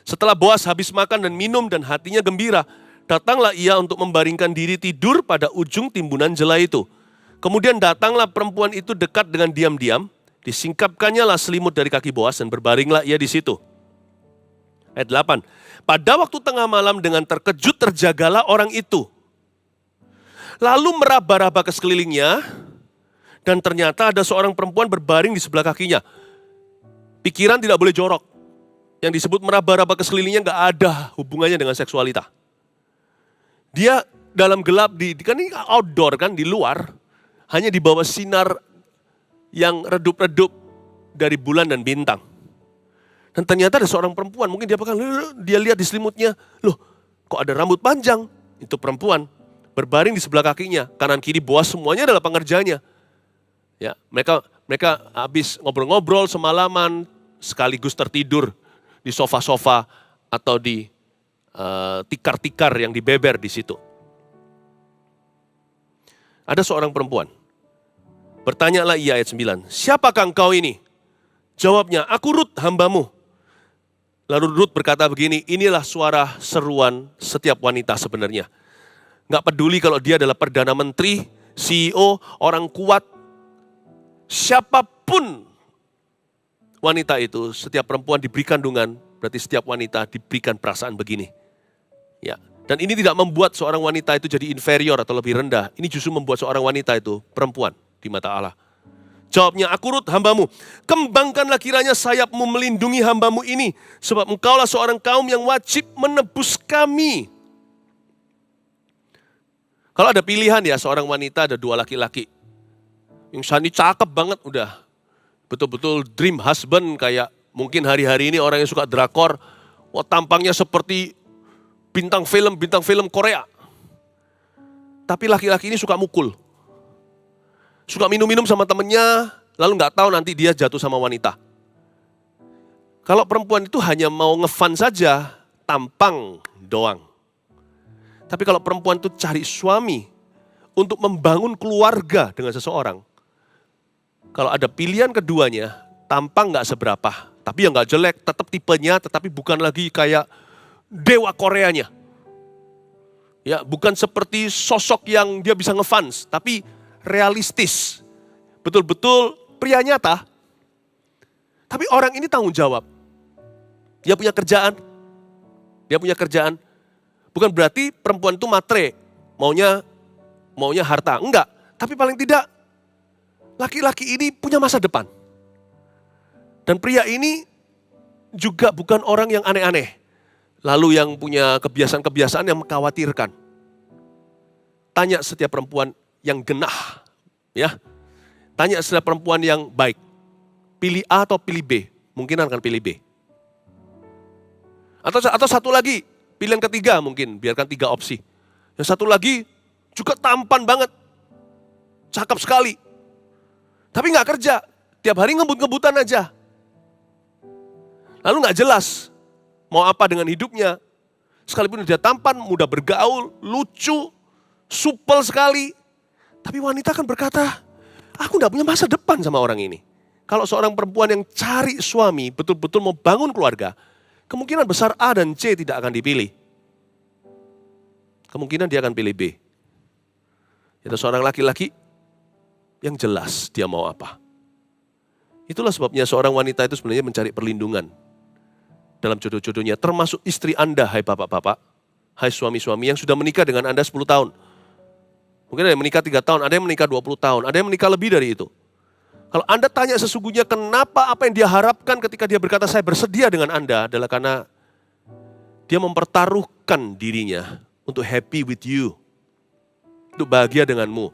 Setelah Boas habis makan dan minum dan hatinya gembira, datanglah ia untuk membaringkan diri tidur pada ujung timbunan jela itu. Kemudian datanglah perempuan itu dekat dengan diam-diam, disingkapkannya lah selimut dari kaki Boas dan berbaringlah ia di situ. Ayat 8, pada waktu tengah malam dengan terkejut terjagalah orang itu. Lalu meraba-raba ke sekelilingnya, dan ternyata ada seorang perempuan berbaring di sebelah kakinya. Pikiran tidak boleh jorok. Yang disebut meraba-raba ke sekelilingnya gak ada hubungannya dengan seksualita. Dia dalam gelap, kan ini outdoor kan, di luar. Hanya di bawah sinar yang redup-redup dari bulan dan bintang. Dan ternyata ada seorang perempuan, mungkin dia lihat di selimutnya, loh kok ada rambut panjang? Itu perempuan, berbaring di sebelah kakinya, kanan kiri Boas semuanya adalah pengerjanya. Ya, mereka habis ngobrol-ngobrol semalaman, sekaligus tertidur di sofa-sofa atau di tikar-tikar yang dibeber di situ. Ada seorang perempuan, bertanyalah ia ayat 9, siapakah engkau ini? Jawabnya, aku Rut hambamu. Lalu Rut berkata begini, inilah suara seruan setiap wanita sebenarnya. Nggak peduli kalau dia adalah Perdana Menteri, CEO, orang kuat, siapapun wanita itu, setiap perempuan diberi kandungan, berarti setiap wanita diberikan perasaan begini. Ya, dan ini tidak membuat seorang wanita itu jadi inferior atau lebih rendah. Ini justru membuat seorang wanita itu perempuan di mata Allah. Jawabnya, aku Rut hambamu, kembangkanlah kiranya sayapmu melindungi hambamu ini, sebab engkaulah seorang kaum yang wajib menebus kami. Kalau ada pilihan ya, seorang wanita ada dua laki-laki. Yang Sani cakep banget udah. Betul-betul dream husband, kayak mungkin hari-hari ini orang yang suka drakor. Wah, tampangnya seperti bintang film Korea. Tapi laki-laki ini suka mukul. Suka minum-minum sama temennya, lalu nggak tahu nanti dia jatuh sama wanita. Kalau perempuan itu hanya mau nge-fun saja, tampang doang. Tapi kalau perempuan itu cari suami untuk membangun keluarga dengan seseorang, kalau ada pilihan keduanya, tampang nggak seberapa, tapi yang nggak jelek, tetap tipenya, tetapi bukan lagi kayak dewa Koreanya. Ya, bukan seperti sosok yang dia bisa nge-fans, tapi realistis. Betul-betul pria nyata. Tapi orang ini tanggung jawab. Dia punya kerjaan. Bukan berarti perempuan itu matre, maunya harta. Enggak, tapi paling tidak laki-laki ini punya masa depan. Dan pria ini juga bukan orang yang aneh-aneh. Lalu yang punya kebiasaan-kebiasaan yang mengkhawatirkan. Tanya setiap perempuan yang genah, ya. Tanya setiap perempuan yang baik. Pilih A atau pilih B? Mungkin akan pilih B. Atau satu lagi, pilihan ketiga mungkin, biarkan 3 opsi. Yang satu lagi juga tampan banget. Cakep sekali. Tapi nggak kerja, tiap hari ngebut-ngebutan aja. Lalu nggak jelas mau apa dengan hidupnya. Sekalipun dia tampan, mudah bergaul, lucu, supel sekali. Tapi wanita kan berkata, aku nggak punya masa depan sama orang ini. Kalau seorang perempuan yang cari suami, betul-betul mau bangun keluarga, kemungkinan besar A dan C tidak akan dipilih. Kemungkinan dia akan pilih B. Itu seorang laki-laki yang jelas dia mau apa. Itulah sebabnya seorang wanita itu sebenarnya mencari perlindungan dalam jodoh-jodohnya. Termasuk istri Anda, hai bapak-bapak, hai suami-suami yang sudah menikah dengan Anda 10 tahun. Mungkin ada yang menikah 3 tahun, ada yang menikah 20 tahun, ada yang menikah lebih dari itu. Kalau Anda tanya sesungguhnya kenapa apa yang dia harapkan ketika dia berkata saya bersedia dengan Anda adalah karena dia mempertaruhkan dirinya untuk happy with you. Untuk bahagia denganmu.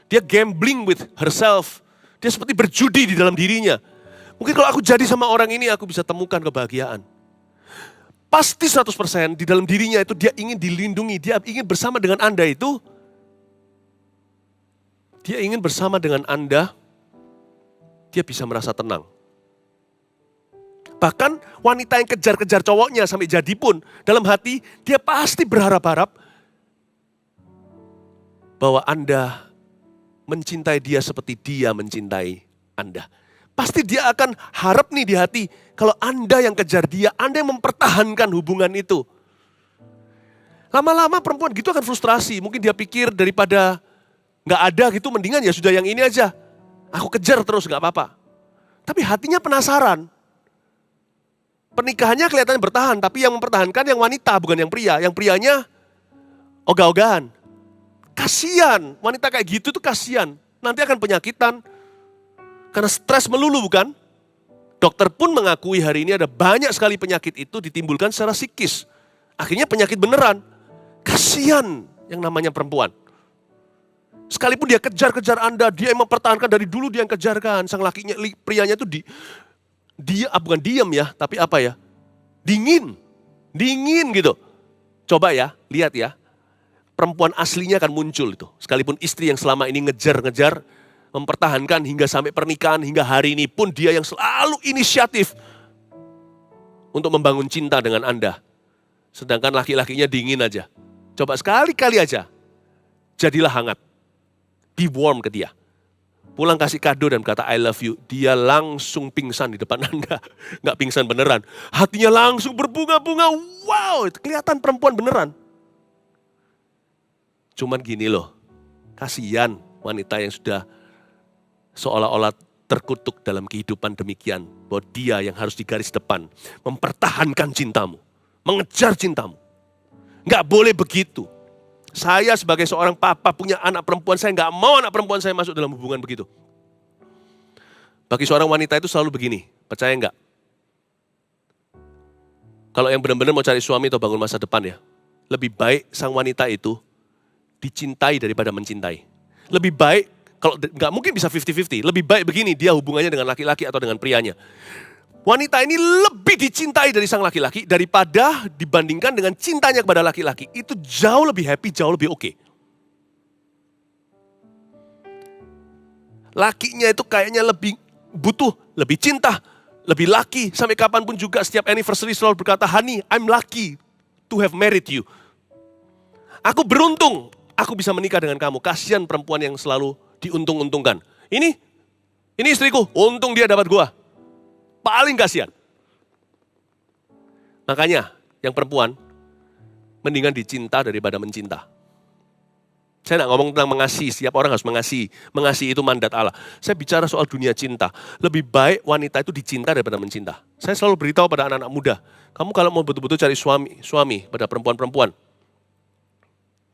Dia gambling with herself. Dia seperti berjudi di dalam dirinya. Mungkin kalau aku jadi sama orang ini aku bisa temukan kebahagiaan. Pasti 100% di dalam dirinya itu dia ingin dilindungi. Dia ingin bersama dengan Anda itu. Dia ingin bersama dengan Anda, dia bisa merasa tenang. Bahkan wanita yang kejar-kejar cowoknya sampai jadi pun, dalam hati dia pasti berharap-harap bahwa Anda mencintai dia seperti dia mencintai Anda. Pasti dia akan harap nih di hati, kalau Anda yang kejar dia, Anda yang mempertahankan hubungan itu. Lama-lama perempuan gitu akan frustrasi, mungkin dia pikir daripada nggak ada gitu, mendingan ya sudah yang ini aja. Aku kejar terus nggak apa-apa. Tapi hatinya penasaran. Pernikahannya kelihatannya bertahan, tapi yang mempertahankan yang wanita bukan yang pria. Yang prianya ogah-ogahan. Kasian, wanita kayak gitu tuh kasian. Nanti akan penyakitan. Karena stres melulu bukan? Dokter pun mengakui hari ini ada banyak sekali penyakit itu ditimbulkan secara psikis. Akhirnya penyakit beneran. Kasian yang namanya perempuan. Sekalipun dia kejar-kejar Anda, dia yang mempertahankan dari dulu dia yang kejarkan. Sang lakinya, prianya itu dia bukan diam ya, tapi apa ya? Dingin gitu. Coba ya, lihat ya. Perempuan aslinya akan muncul itu. Sekalipun istri yang selama ini ngejar-ngejar, mempertahankan hingga sampai pernikahan, hingga hari ini pun dia yang selalu inisiatif untuk membangun cinta dengan Anda. Sedangkan laki-lakinya dingin aja. Coba sekali-kali aja, jadilah hangat. Be warm ke dia. Pulang kasih kado dan kata I love you. Dia langsung pingsan di depan Anda. Nggak pingsan beneran. Hatinya langsung berbunga-bunga. Wow, itu kelihatan perempuan beneran. Cuman gini loh. Kasihan wanita yang sudah seolah-olah terkutuk dalam kehidupan demikian. Bahwa dia yang harus di garis depan. Mempertahankan cintamu. Mengejar cintamu. Nggak boleh begitu. Saya sebagai seorang papa punya anak perempuan, saya nggak mau anak perempuan saya masuk dalam hubungan begitu. Bagi seorang wanita itu selalu begini, percaya nggak? Kalau yang benar-benar mau cari suami atau bangun masa depan ya, lebih baik sang wanita itu dicintai daripada mencintai. Lebih baik, kalau nggak mungkin bisa 50-50, lebih baik begini dia hubungannya dengan laki-laki atau dengan prianya. Wanita ini lebih dicintai dari sang laki-laki daripada dibandingkan dengan cintanya kepada laki-laki. Itu jauh lebih happy, jauh lebih oke. Lakinya itu kayaknya lebih butuh, lebih cinta, lebih laki. Sampai kapanpun juga setiap anniversary selalu berkata, honey, I'm lucky to have married you. Aku beruntung, aku bisa menikah dengan kamu. Kasihan perempuan yang selalu diuntung-untungkan. Ini istriku, untung dia dapat gua. Paling kasihan. Makanya yang perempuan mendingan dicinta daripada mencinta. Saya tidak ngomong tentang mengasihi, setiap orang harus mengasihi. Mengasihi itu mandat Allah. Saya bicara soal dunia cinta. Lebih baik wanita itu dicinta daripada mencinta. Saya selalu beritahu pada anak-anak muda, kamu kalau mau betul-betul cari suami pada perempuan-perempuan,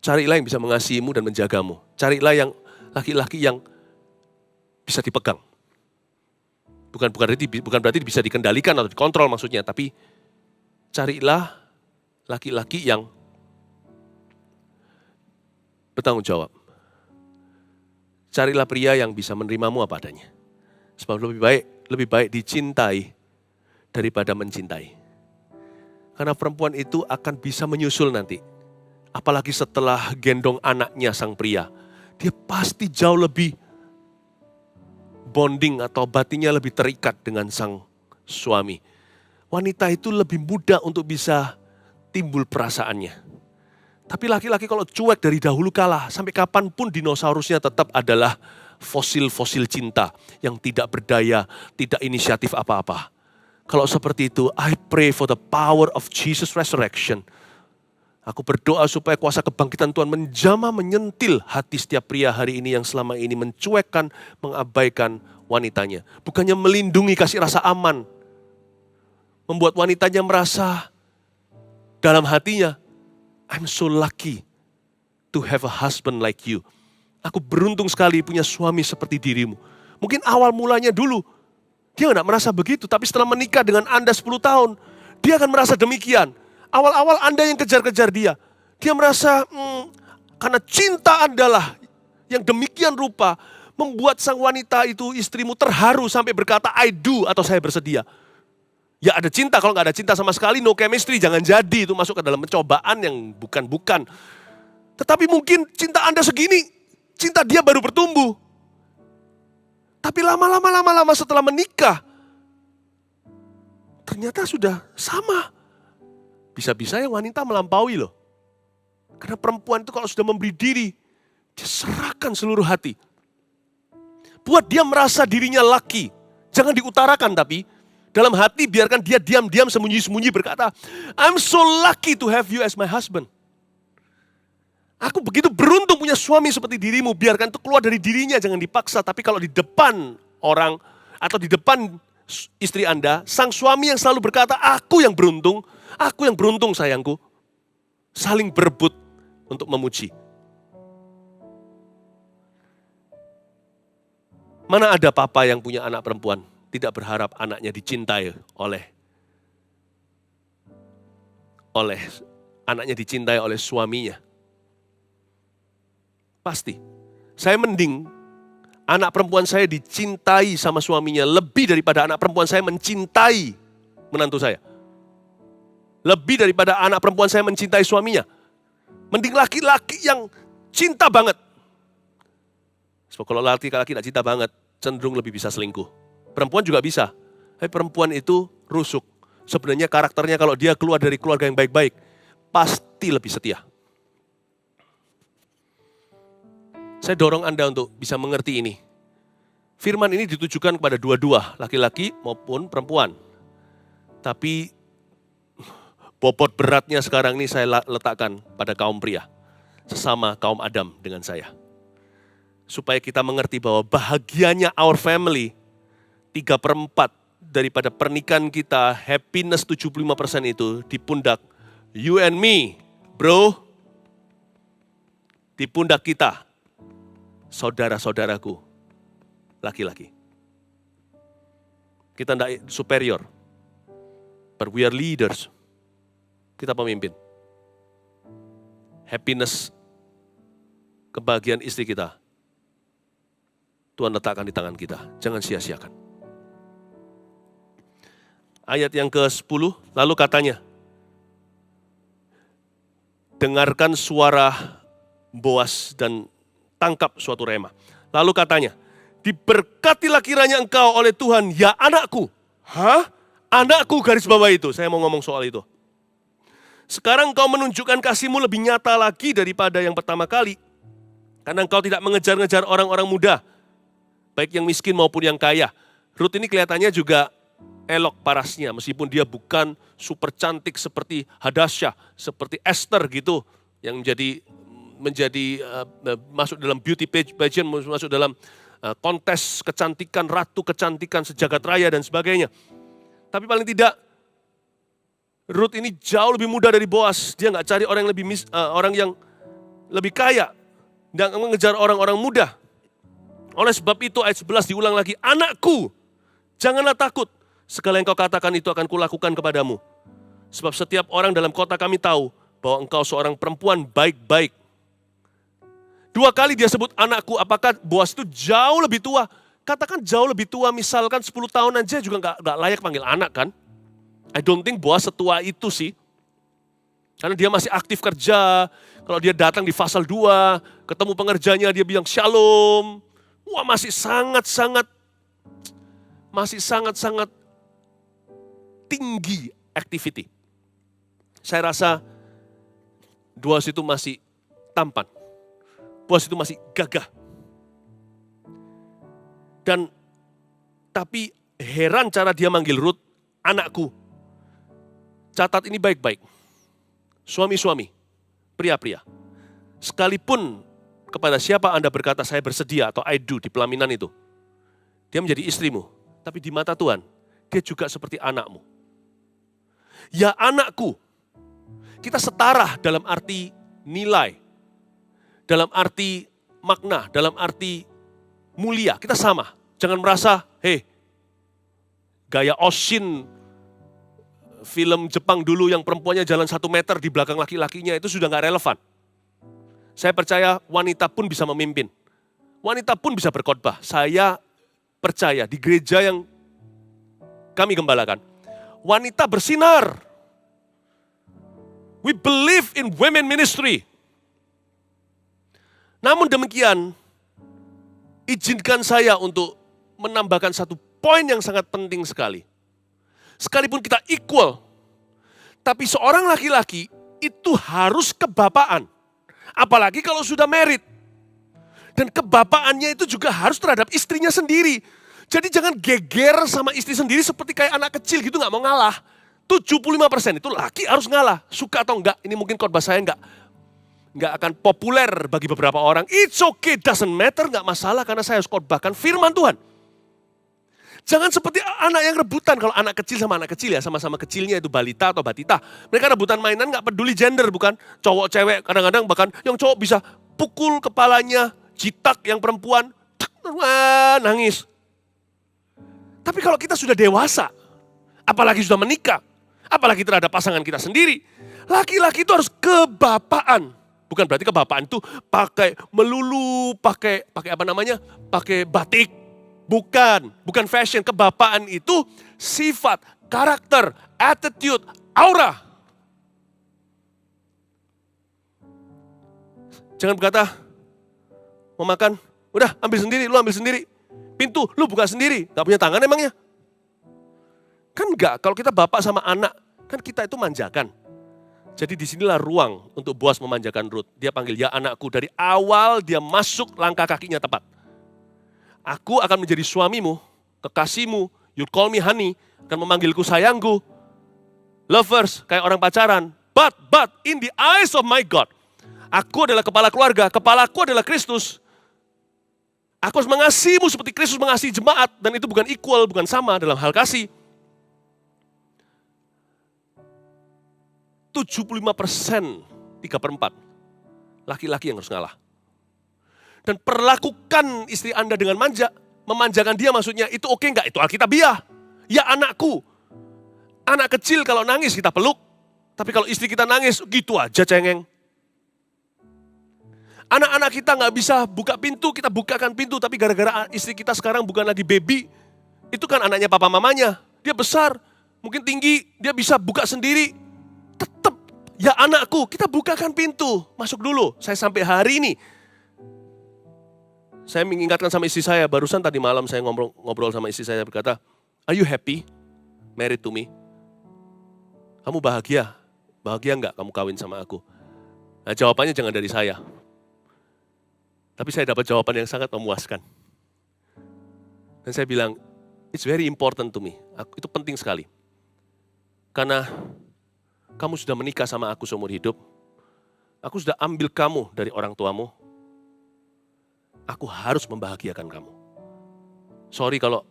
carilah yang bisa mengasihimu dan menjagamu. Carilah yang laki-laki yang bisa dipegang. Bukan berarti bisa dikendalikan atau dikontrol maksudnya, tapi carilah laki-laki yang bertanggung jawab. Carilah pria yang bisa menerimamu apa adanya. Sebab lebih baik dicintai daripada mencintai. Karena perempuan itu akan bisa menyusul nanti. Apalagi setelah gendong anaknya sang pria. Dia pasti jauh lebih bonding atau batinnya lebih terikat dengan sang suami. Wanita itu lebih mudah untuk bisa timbul perasaannya. Tapi laki-laki kalau cuek dari dahulu kala, sampai kapanpun dinosaurusnya tetap adalah fosil-fosil cinta yang tidak berdaya, tidak inisiatif apa-apa. Kalau seperti itu, I pray for the power of Jesus resurrection. Aku berdoa supaya kuasa kebangkitan Tuhan menjamah, menyentil hati setiap pria hari ini yang selama ini mencuekkan, mengabaikan wanitanya. Bukannya melindungi, kasih rasa aman. Membuat wanitanya merasa dalam hatinya, I'm so lucky to have a husband like you. Aku beruntung sekali punya suami seperti dirimu. Mungkin awal mulanya dulu, dia nggak merasa begitu. Tapi setelah menikah dengan Anda 10 tahun, dia akan merasa demikian. Awal-awal Anda yang kejar-kejar dia. Dia merasa, karena cinta Anda lah yang demikian rupa, membuat sang wanita itu, istrimu terharu sampai berkata, I do, atau saya bersedia. Ya ada cinta, kalau nggak ada cinta sama sekali, no chemistry, jangan jadi. Itu masuk ke dalam pencobaan yang bukan-bukan. Tetapi mungkin cinta Anda segini, cinta dia baru bertumbuh. Tapi lama-lama setelah menikah, ternyata sudah sama. Bisa-bisa yang wanita melampaui loh. Karena perempuan itu kalau sudah memberi diri, dia serahkan seluruh hati. Buat dia merasa dirinya laki. Jangan diutarakan tapi, dalam hati biarkan dia diam-diam sembunyi-sembunyi berkata, I'm so lucky to have you as my husband. Aku begitu beruntung punya suami seperti dirimu. Biarkan itu keluar dari dirinya, jangan dipaksa. Tapi kalau di depan orang atau di depan istri Anda, sang suami yang selalu berkata, aku yang beruntung sayangku. Saling berebut untuk memuji. Mana ada papa yang punya anak perempuan, tidak berharap anaknya dicintai oleh anaknya dicintai oleh suaminya. Pasti. Saya mending anak perempuan saya dicintai sama suaminya lebih daripada anak perempuan saya mencintai menantu saya. Lebih daripada anak perempuan saya mencintai suaminya. Mending laki-laki yang cinta banget. So, kalau laki-laki tidak cinta banget, cenderung lebih bisa selingkuh. Perempuan juga bisa. Tapi perempuan itu rusuk. Sebenarnya karakternya kalau dia keluar dari keluarga yang baik-baik, pasti lebih setia. Saya dorong Anda untuk bisa mengerti ini. Firman ini ditujukan kepada dua-dua, laki-laki maupun perempuan. Tapi bobot beratnya sekarang ini saya letakkan pada kaum pria. Sesama kaum Adam dengan saya. Supaya kita mengerti bahwa bahagianya our family, 3/4 daripada pernikahan kita, happiness 75% itu di pundak you and me, bro. Di pundak kita, saudara-saudaraku, laki-laki. Kita tidak superior, but we are leaders. Kita pemimpin. Happiness, kebahagiaan istri kita, Tuhan letakkan di tangan kita. Jangan sia-siakan. Ayat yang ke-10, lalu katanya, dengarkan suara Boas dan tangkap suatu rema. Lalu katanya, diberkatilah kiranya engkau oleh Tuhan, ya anakku. Hah? Anakku garis bawah itu, saya mau ngomong soal itu. Sekarang engkau menunjukkan kasihmu lebih nyata lagi daripada yang pertama kali. Karena engkau tidak mengejar-ngejar orang-orang muda, baik yang miskin maupun yang kaya. Ruth ini kelihatannya juga elok parasnya, meskipun dia bukan super cantik seperti Hadasyah, seperti Esther gitu, yang menjadi masuk dalam beauty pageant, masuk dalam kontes kecantikan, ratu kecantikan sejagat raya dan sebagainya. Tapi paling tidak, Ruth ini jauh lebih muda dari Boas. Dia nggak cari orang yang lebih kaya, nggak mengejar orang-orang muda. Oleh sebab itu ayat 11 diulang lagi, anakku, janganlah takut. Segala yang kau katakan itu akan kulakukan kepadamu. Sebab setiap orang dalam kota kami tahu bahwa engkau seorang perempuan baik-baik. 2 kali dia sebut anakku, apakah Boas itu jauh lebih tua? Katakan jauh lebih tua, misalkan 10 tahun aja juga nggak layak panggil anak kan? I don't think Boas setua itu sih. Karena dia masih aktif kerja. Kalau dia datang di pasal 2, ketemu pengerjanya dia bilang shalom. Wah masih sangat-sangat tinggi activity. Saya rasa Boas itu masih tampan. Boas itu masih gagah. Tapi heran cara dia manggil Ruth, anakku. Catat ini baik-baik. Suami-suami, pria-pria. Sekalipun kepada siapa Anda berkata saya bersedia atau I do di pelaminan itu. Dia menjadi istrimu. Tapi di mata Tuhan, dia juga seperti anakmu. Ya anakku, kita setara dalam arti nilai. Dalam arti makna, dalam arti mulia, kita sama. Jangan merasa, gaya Oshin, film Jepang dulu yang perempuannya jalan 1 meter di belakang laki-lakinya itu sudah gak relevan. Saya percaya wanita pun bisa memimpin. Wanita pun bisa berkhotbah. Saya percaya di gereja yang kami gembalakan, wanita bersinar. We believe in women ministry. Namun demikian, izinkan saya untuk menambahkan satu poin yang sangat penting sekali. Sekalipun kita equal, tapi seorang laki-laki itu harus kebapaan. Apalagi kalau sudah married. Dan kebapaannya itu juga harus terhadap istrinya sendiri. Jadi jangan geger sama istri sendiri seperti kayak anak kecil gitu, gak mau ngalah. 75% itu laki harus ngalah. Suka atau enggak, ini mungkin khotbah saya enggak akan populer bagi beberapa orang. It's okay, doesn't matter, gak masalah karena saya harus khotbahkan firman Tuhan. Jangan seperti anak yang rebutan. Kalau anak kecil sama anak kecil ya, sama-sama kecilnya itu balita atau batita. Mereka rebutan mainan gak peduli gender, bukan? Cowok, cewek, kadang-kadang bahkan yang cowok bisa pukul kepalanya, jitak yang perempuan, nangis. Tapi kalau kita sudah dewasa, apalagi sudah menikah, apalagi terhadap pasangan kita sendiri, laki-laki itu harus kebapaan. Bukan berarti kebapaan itu pakai melulu, pakai apa namanya? Pakai batik. Bukan fashion. Kebapaan itu sifat, karakter, attitude, aura. Jangan berkata, mau makan, udah ambil sendiri, lu ambil sendiri. Pintu, lu buka sendiri, gak punya tangan emangnya? Kan enggak, kalau kita bapak sama anak, kan kita itu manjakan. Jadi disinilah ruang untuk Boas memanjakan Ruth. Dia panggil, ya anakku, dari awal dia masuk langkah kakinya tepat. Aku akan menjadi suamimu, kekasihmu, you call me honey, akan memanggilku sayangku. Lovers, kayak orang pacaran. But, in the eyes of my God, aku adalah kepala keluarga, kepalaku adalah Kristus. Aku harus mengasihimu seperti Kristus mengasihi jemaat, dan itu bukan equal, bukan sama dalam hal kasih. 75%, 3/4, laki-laki yang harus ngalah. Dan perlakukan istri Anda dengan manja, memanjakan dia maksudnya, itu oke enggak? Itu Alkitabiah. Ya anakku, anak kecil kalau nangis kita peluk, tapi kalau istri kita nangis, gitu aja cengeng. Anak-anak kita nggak bisa buka pintu, kita bukakan pintu, tapi gara-gara istri kita sekarang bukan lagi baby, itu kan anaknya papa mamanya, dia besar, mungkin tinggi, dia bisa buka sendiri, tetap ya anakku, kita bukakan pintu, masuk dulu. Saya sampai hari ini, saya mengingatkan sama istri saya, barusan tadi malam saya ngobrol sama istri saya, berkata, are you happy married to me? Kamu bahagia? Bahagia nggak kamu kawin sama aku? Nah jawabannya jangan dari saya. Tapi saya dapat jawaban yang sangat memuaskan. Dan saya bilang, it's very important to me. Itu penting sekali. Karena kamu sudah menikah sama aku seumur hidup. Aku sudah ambil kamu dari orang tuamu. Aku harus membahagiakan kamu. Sorry kalau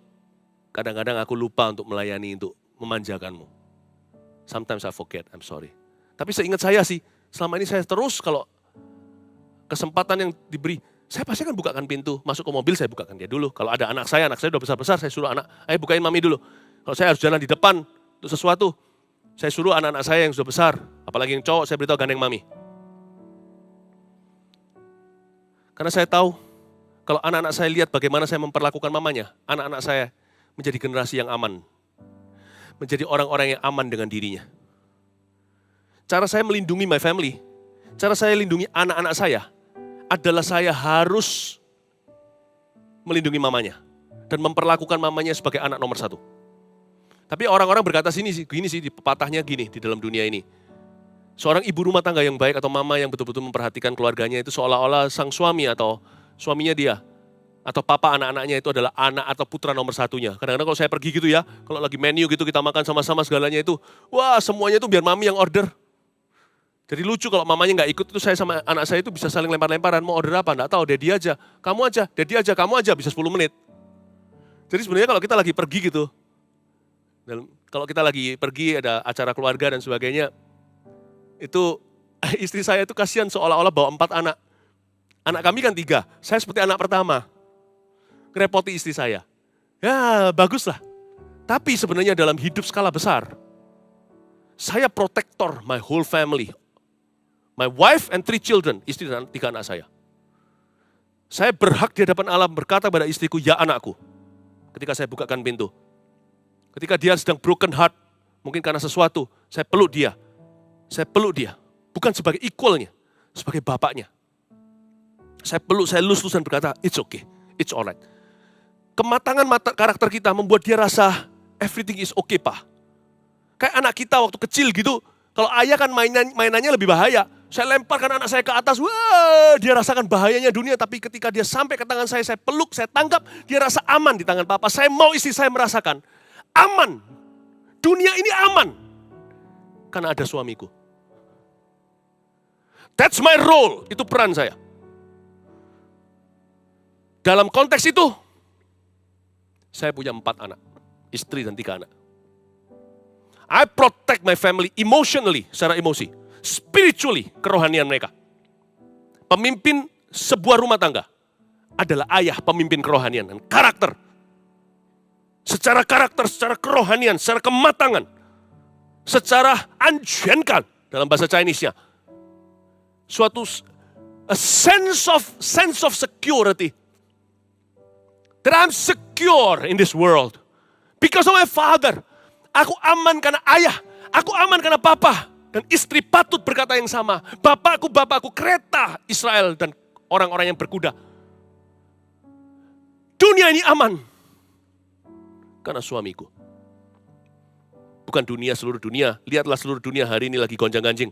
kadang-kadang aku lupa untuk melayani, untuk memanjakanmu. Sometimes I forget, I'm sorry. Tapi seingat saya sih, selama ini saya terus kalau kesempatan yang diberi, saya pasti akan bukakan pintu, masuk ke mobil saya bukakan dia dulu. Kalau ada anak saya udah besar-besar, saya suruh anak, ayo bukain mami dulu. Kalau saya harus jalan di depan untuk sesuatu, saya suruh anak-anak saya yang sudah besar, apalagi yang cowok, saya beritahu gandeng mami. Karena saya tahu, kalau anak-anak saya lihat bagaimana saya memperlakukan mamanya, anak-anak saya menjadi generasi yang aman. Menjadi orang-orang yang aman dengan dirinya. Cara saya melindungi my family, cara saya lindungi anak-anak saya, adalah saya harus melindungi mamanya. Dan memperlakukan mamanya sebagai anak nomor 1. Tapi orang-orang berkata gini sih, di pepatahnya gini di dalam dunia ini. Seorang ibu rumah tangga yang baik atau mama yang betul-betul memperhatikan keluarganya itu seolah-olah sang suami atau suaminya dia. Atau papa anak-anaknya itu adalah anak atau putra nomor 1-nya. Kadang-kadang kalau saya pergi gitu ya, kalau lagi menu gitu kita makan sama-sama segalanya itu, wah semuanya itu biar mami yang order. Jadi lucu kalau mamanya nggak ikut, itu saya sama anak saya itu bisa saling lempar-lemparan, mau order apa, nggak tahu, daddy aja, kamu aja, daddy aja, kamu aja, bisa 10 menit. Jadi sebenarnya kalau kita lagi pergi gitu, dan kalau kita lagi pergi ada acara keluarga dan sebagainya, itu istri saya itu kasihan seolah-olah bawa 4 anak. Anak kami kan 3, saya seperti anak pertama. Ngerepoti istri saya. Ya, baguslah. Tapi sebenarnya dalam hidup skala besar, saya protektor my whole family. My wife and 3 children, istri dan 3 anak saya. Saya berhak di hadapan Allah berkata pada istriku, ya anakku. Ketika saya bukakan pintu. Ketika dia sedang broken heart, mungkin karena sesuatu, saya peluk dia. Saya peluk dia. Bukan sebagai equalnya, sebagai bapaknya. Saya peluk, saya lus-lus dan berkata, it's okay, it's alright. Kematangan karakter kita membuat dia rasa, everything is okay, Pak. Kayak anak kita waktu kecil gitu, kalau ayah kan mainannya lebih bahaya. Saya lemparkan anak saya ke atas, wah, dia rasakan bahayanya dunia. Tapi ketika dia sampai ke tangan saya peluk, saya tangkap, dia rasa aman di tangan papa. Saya mau istri saya merasakan, aman. Dunia ini aman. Karena ada suamiku. That's my role, itu peran saya. Dalam konteks itu, saya punya 4 anak, istri dan 3 anak. I protect my family emotionally, secara emosi. Spiritually, kerohanian mereka. Pemimpin sebuah rumah tangga adalah ayah pemimpin kerohanian dan karakter. Secara karakter, secara kerohanian, secara kematangan. Secara anjuankan dalam bahasa Chinese-nya. Suatu a sense of security. That I'm secure in this world. Because of my father. Aku aman karena ayah. Aku aman karena papa. Dan istri patut berkata yang sama. Bapakku, kereta Israel dan orang-orang yang berkuda. Dunia ini aman. Karena suamiku. Bukan dunia, seluruh dunia. Lihatlah seluruh dunia hari ini lagi gonjang-ganjing.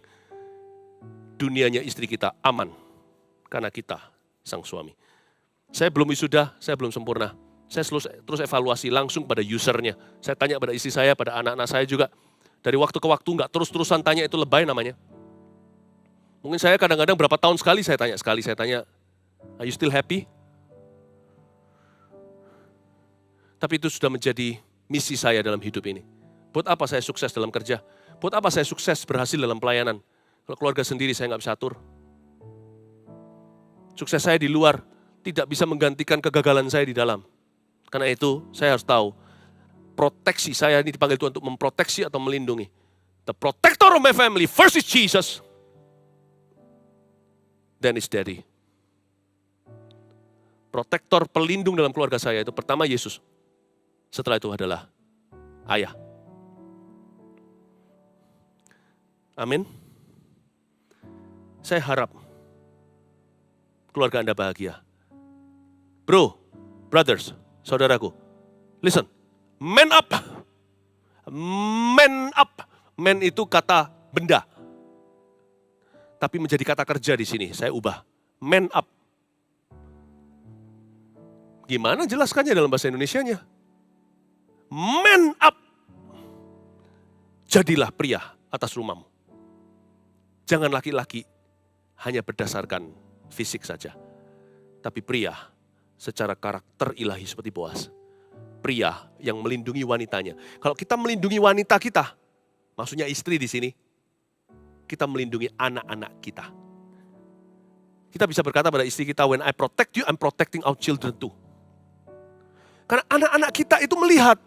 Dunianya istri kita aman. Karena kita sang suami. Saya belum wisuda, saya belum sempurna. Saya terus evaluasi langsung pada usernya. Saya tanya pada istri saya, pada anak-anak saya juga. Dari waktu ke waktu enggak terus-terusan tanya, itu lebay namanya. Mungkin saya kadang-kadang berapa tahun sekali saya tanya, are you still happy? Tapi itu sudah menjadi misi saya dalam hidup ini. Buat apa saya sukses dalam kerja? Buat apa saya sukses berhasil dalam pelayanan? Kalau keluarga sendiri saya nggak bisa atur. Sukses saya di luar tidak bisa menggantikan kegagalan saya di dalam. Karena itu saya harus tahu, proteksi saya ini dipanggil Tuhan untuk memproteksi atau melindungi. The protector of my family, first is Jesus, then is Daddy. Protektor, pelindung dalam keluarga saya itu pertama Yesus. Setelah itu adalah ayah. Amin. Saya harap keluarga Anda bahagia. Bro, brothers, saudaraku, listen. Man up. Man up. Man itu kata benda. Tapi menjadi kata kerja di sini, saya ubah. Man up. Gimana jelaskannya dalam bahasa Indonesianya? Man up. Jadilah pria atas rumahmu. Jangan laki-laki hanya berdasarkan fisik saja. Tapi pria secara karakter ilahi seperti Boaz. Pria yang melindungi wanitanya. Kalau kita melindungi wanita kita, maksudnya istri di sini, kita melindungi anak-anak kita. Kita bisa berkata pada istri kita, when I protect you, I'm protecting our children too. Karena anak-anak kita itu melihat,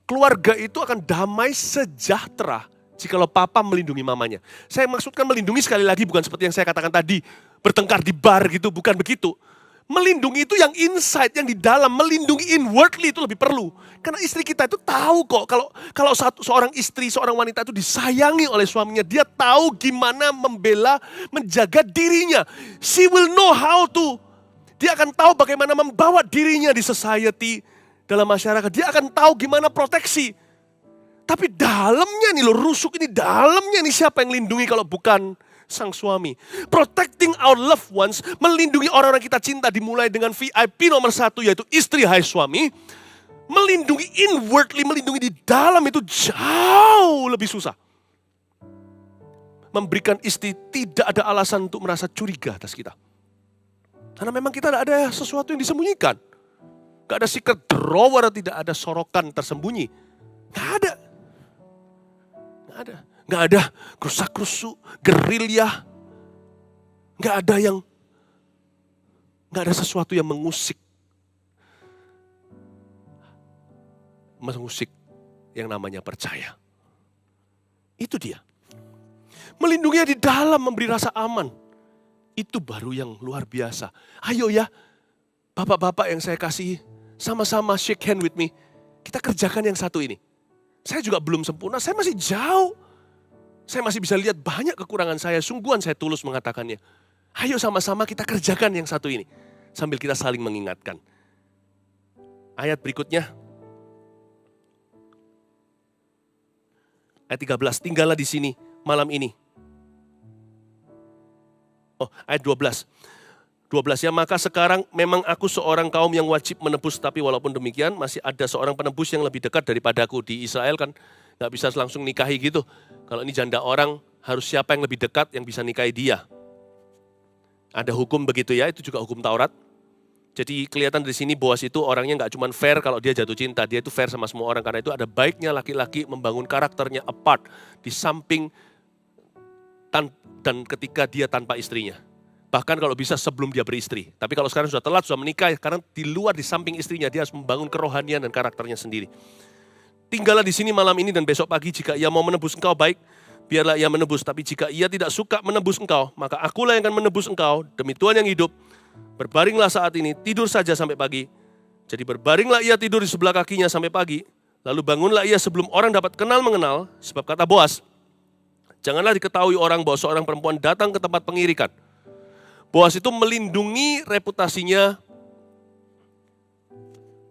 keluarga itu akan damai sejahtera jikalau papa melindungi mamanya. Saya maksudkan melindungi sekali lagi bukan seperti yang saya katakan tadi, bertengkar di bar gitu, bukan begitu. Melindungi itu yang inside, yang di dalam. Melindungi inwardly itu lebih perlu. Karena istri kita itu tahu kok. Kalau seorang istri, seorang wanita itu disayangi oleh suaminya. Dia tahu gimana membela, menjaga dirinya. She will know how to. Dia akan tahu bagaimana membawa dirinya di society, dalam masyarakat. Dia akan tahu gimana proteksi. Tapi dalamnya nih loh, rusuk ini dalamnya nih siapa yang lindungi kalau bukan sang suami. Protecting our loved ones, melindungi orang-orang kita cinta dimulai dengan VIP nomor 1 yaitu istri, hai suami. Melindungi inwardly, melindungi di dalam itu jauh lebih susah. Memberikan istri tidak ada alasan untuk merasa curiga atas kita. Karena memang kita tidak ada sesuatu yang disembunyikan. Gak ada secret drawer, tidak ada sorokan tersembunyi. Gak ada. Gak ada. Gak ada kerusak-kerusuk, gerilya. Gak ada sesuatu yang mengusik. mengusik yang namanya percaya. Itu dia. Melindunginya di dalam, memberi rasa aman. Itu baru yang luar biasa. Ayo ya, bapak-bapak yang saya kasih, sama-sama shake hand with me. Kita kerjakan yang satu ini. Saya juga belum sempurna, saya masih jauh. Saya masih bisa lihat banyak kekurangan saya, sungguhan saya tulus mengatakannya. Ayo sama-sama kita kerjakan yang satu ini. Sambil kita saling mengingatkan. Ayat berikutnya. Ayat 13, tinggallah di sini malam ini. Ayat 12. 12 ya, maka sekarang memang aku seorang kaum yang wajib menebus, tapi walaupun demikian masih ada seorang penebus yang lebih dekat daripadaku. Di Israel kan gak bisa langsung nikahi gitu. Kalau ini janda orang, harus siapa yang lebih dekat yang bisa nikahi dia. Ada hukum begitu ya, itu juga hukum Taurat. Jadi kelihatan dari sini Boas itu orangnya gak cuma fair kalau dia jatuh cinta, dia itu fair sama semua orang. Karena itu ada baiknya laki-laki membangun karakternya apart, di samping dan ketika dia tanpa istrinya. Bahkan kalau bisa sebelum dia beristri. Tapi kalau sekarang sudah telat, sudah menikah, karena di luar, di samping istrinya, dia harus membangun kerohanian dan karakternya sendiri. Tinggallah di sini malam ini dan besok pagi, jika ia mau menebus engkau baik, biarlah ia menebus. Tapi jika ia tidak suka menebus engkau, maka akulah yang akan menebus engkau, demi Tuhan yang hidup. Berbaringlah saat ini, tidur saja sampai pagi. Jadi berbaringlah ia tidur di sebelah kakinya sampai pagi. Lalu bangunlah ia sebelum orang dapat kenal mengenal, sebab kata Boas, janganlah diketahui orang bahwa seorang perempuan datang ke tempat pengirikan. Boas itu melindungi reputasinya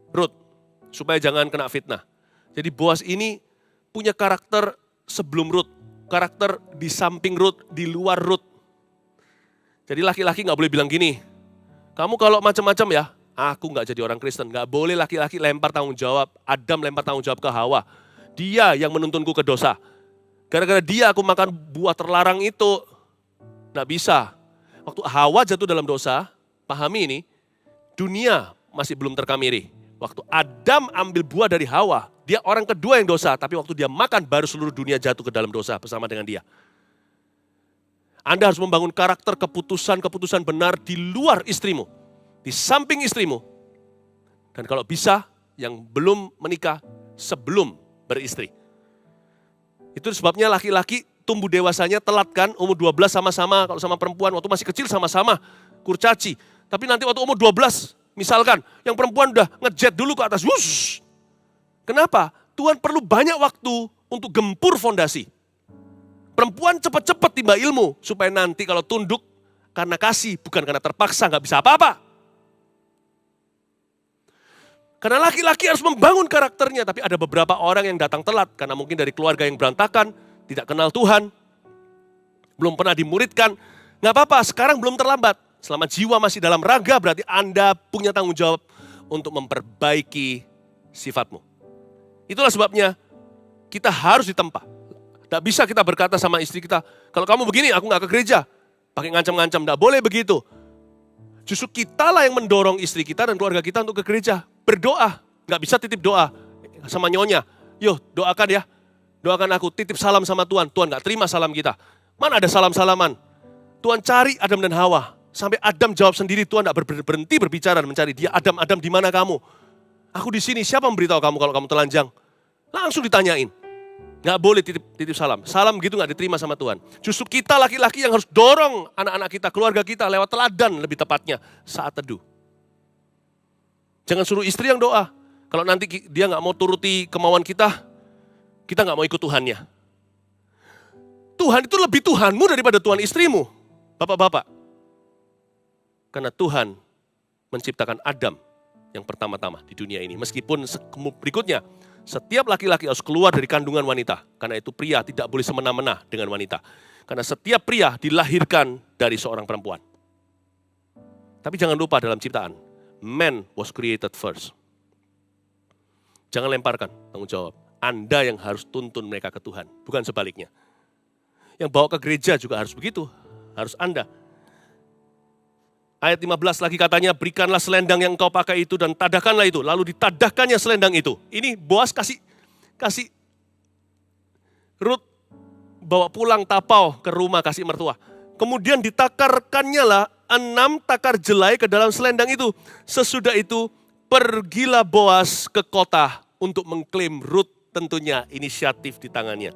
Rut, supaya jangan kena fitnah. Jadi Boas ini punya karakter sebelum Rut, karakter di samping Rut, di luar Rut. Jadi laki-laki gak boleh bilang gini, kamu kalau macam-macam ya, aku gak jadi orang Kristen. Gak boleh laki-laki lempar tanggung jawab, Adam lempar tanggung jawab ke Hawa. Dia yang menuntunku ke dosa. Gara-gara dia aku makan buah terlarang itu, gak bisa. Waktu Hawa jatuh dalam dosa, pahami ini, dunia masih belum terkamiri. Waktu Adam ambil buah dari Hawa, dia orang kedua yang dosa, tapi waktu dia makan baru seluruh dunia jatuh ke dalam dosa bersama dengan dia. Anda harus membangun karakter keputusan-keputusan benar di luar istrimu, di samping istrimu. Dan kalau bisa, yang belum menikah sebelum beristri. Itu sebabnya laki-laki tumbuh dewasanya telat kan, umur 12 sama-sama, kalau sama perempuan waktu masih kecil sama-sama, kurcaci. Tapi nanti waktu umur 12, misalkan yang perempuan udah ngejet dulu ke atas, wush. Kenapa? Tuhan perlu banyak waktu untuk gempur fondasi. Perempuan cepat-cepat timba ilmu, supaya nanti kalau tunduk karena kasih, bukan karena terpaksa, gak bisa apa-apa. Karena laki-laki harus membangun karakternya, tapi ada beberapa orang yang datang telat, karena mungkin dari keluarga yang berantakan, tidak kenal Tuhan, belum pernah dimuridkan. Gak apa-apa, sekarang belum terlambat. Selama jiwa masih dalam raga, berarti Anda punya tanggung jawab untuk memperbaiki sifatmu. Itulah sebabnya kita harus ditempa. Tidak bisa kita berkata sama istri kita, kalau kamu begini aku gak ke gereja. Pakai ngancam-ngancam, tidak boleh begitu. Justru kitalah yang mendorong istri kita dan keluarga kita untuk ke gereja. Berdoa, gak bisa titip doa sama nyonya. Yo doakan ya, doakan aku, titip salam sama Tuhan. Tuhan gak terima salam kita. Mana ada salam-salaman. Tuhan cari Adam dan Hawa. Sampai Adam jawab sendiri, Tuhan gak berhenti berbicara dan mencari dia. Adam, Adam di mana kamu? Aku di sini, siapa memberitahu kamu kalau kamu telanjang? Langsung ditanyain. Gak boleh titip salam. Salam gitu gak diterima sama Tuhan. Justru kita laki-laki yang harus dorong anak-anak kita, keluarga kita lewat teladan lebih tepatnya saat teduh. Jangan suruh istri yang doa. Kalau nanti dia gak mau turuti kemauan kita gak mau ikut Tuhannya. Tuhan itu lebih Tuhanmu daripada Tuhan istrimu. Bapak-bapak. Karena Tuhan menciptakan Adam yang pertama-tama di dunia ini. Meskipun berikutnya, setiap laki-laki harus keluar dari kandungan wanita. Karena itu pria tidak boleh semena-mena dengan wanita. Karena setiap pria dilahirkan dari seorang perempuan. Tapi jangan lupa dalam ciptaan, man was created first. Jangan lemparkan tanggung jawab. Anda yang harus tuntun mereka ke Tuhan, bukan sebaliknya. Yang bawa ke gereja juga harus begitu, harus Anda. Ayat 15 lagi katanya, berikanlah selendang yang engkau pakai itu dan tadahkanlah itu. Lalu ditadahkannya selendang itu. Ini Boas kasih Rut bawa pulang tapau ke rumah kasih mertua. Kemudian ditakarkannya lah 6 takar jelai ke dalam selendang itu. Sesudah itu pergilah Boas ke kota untuk mengklaim Ruth, tentunya inisiatif di tangannya.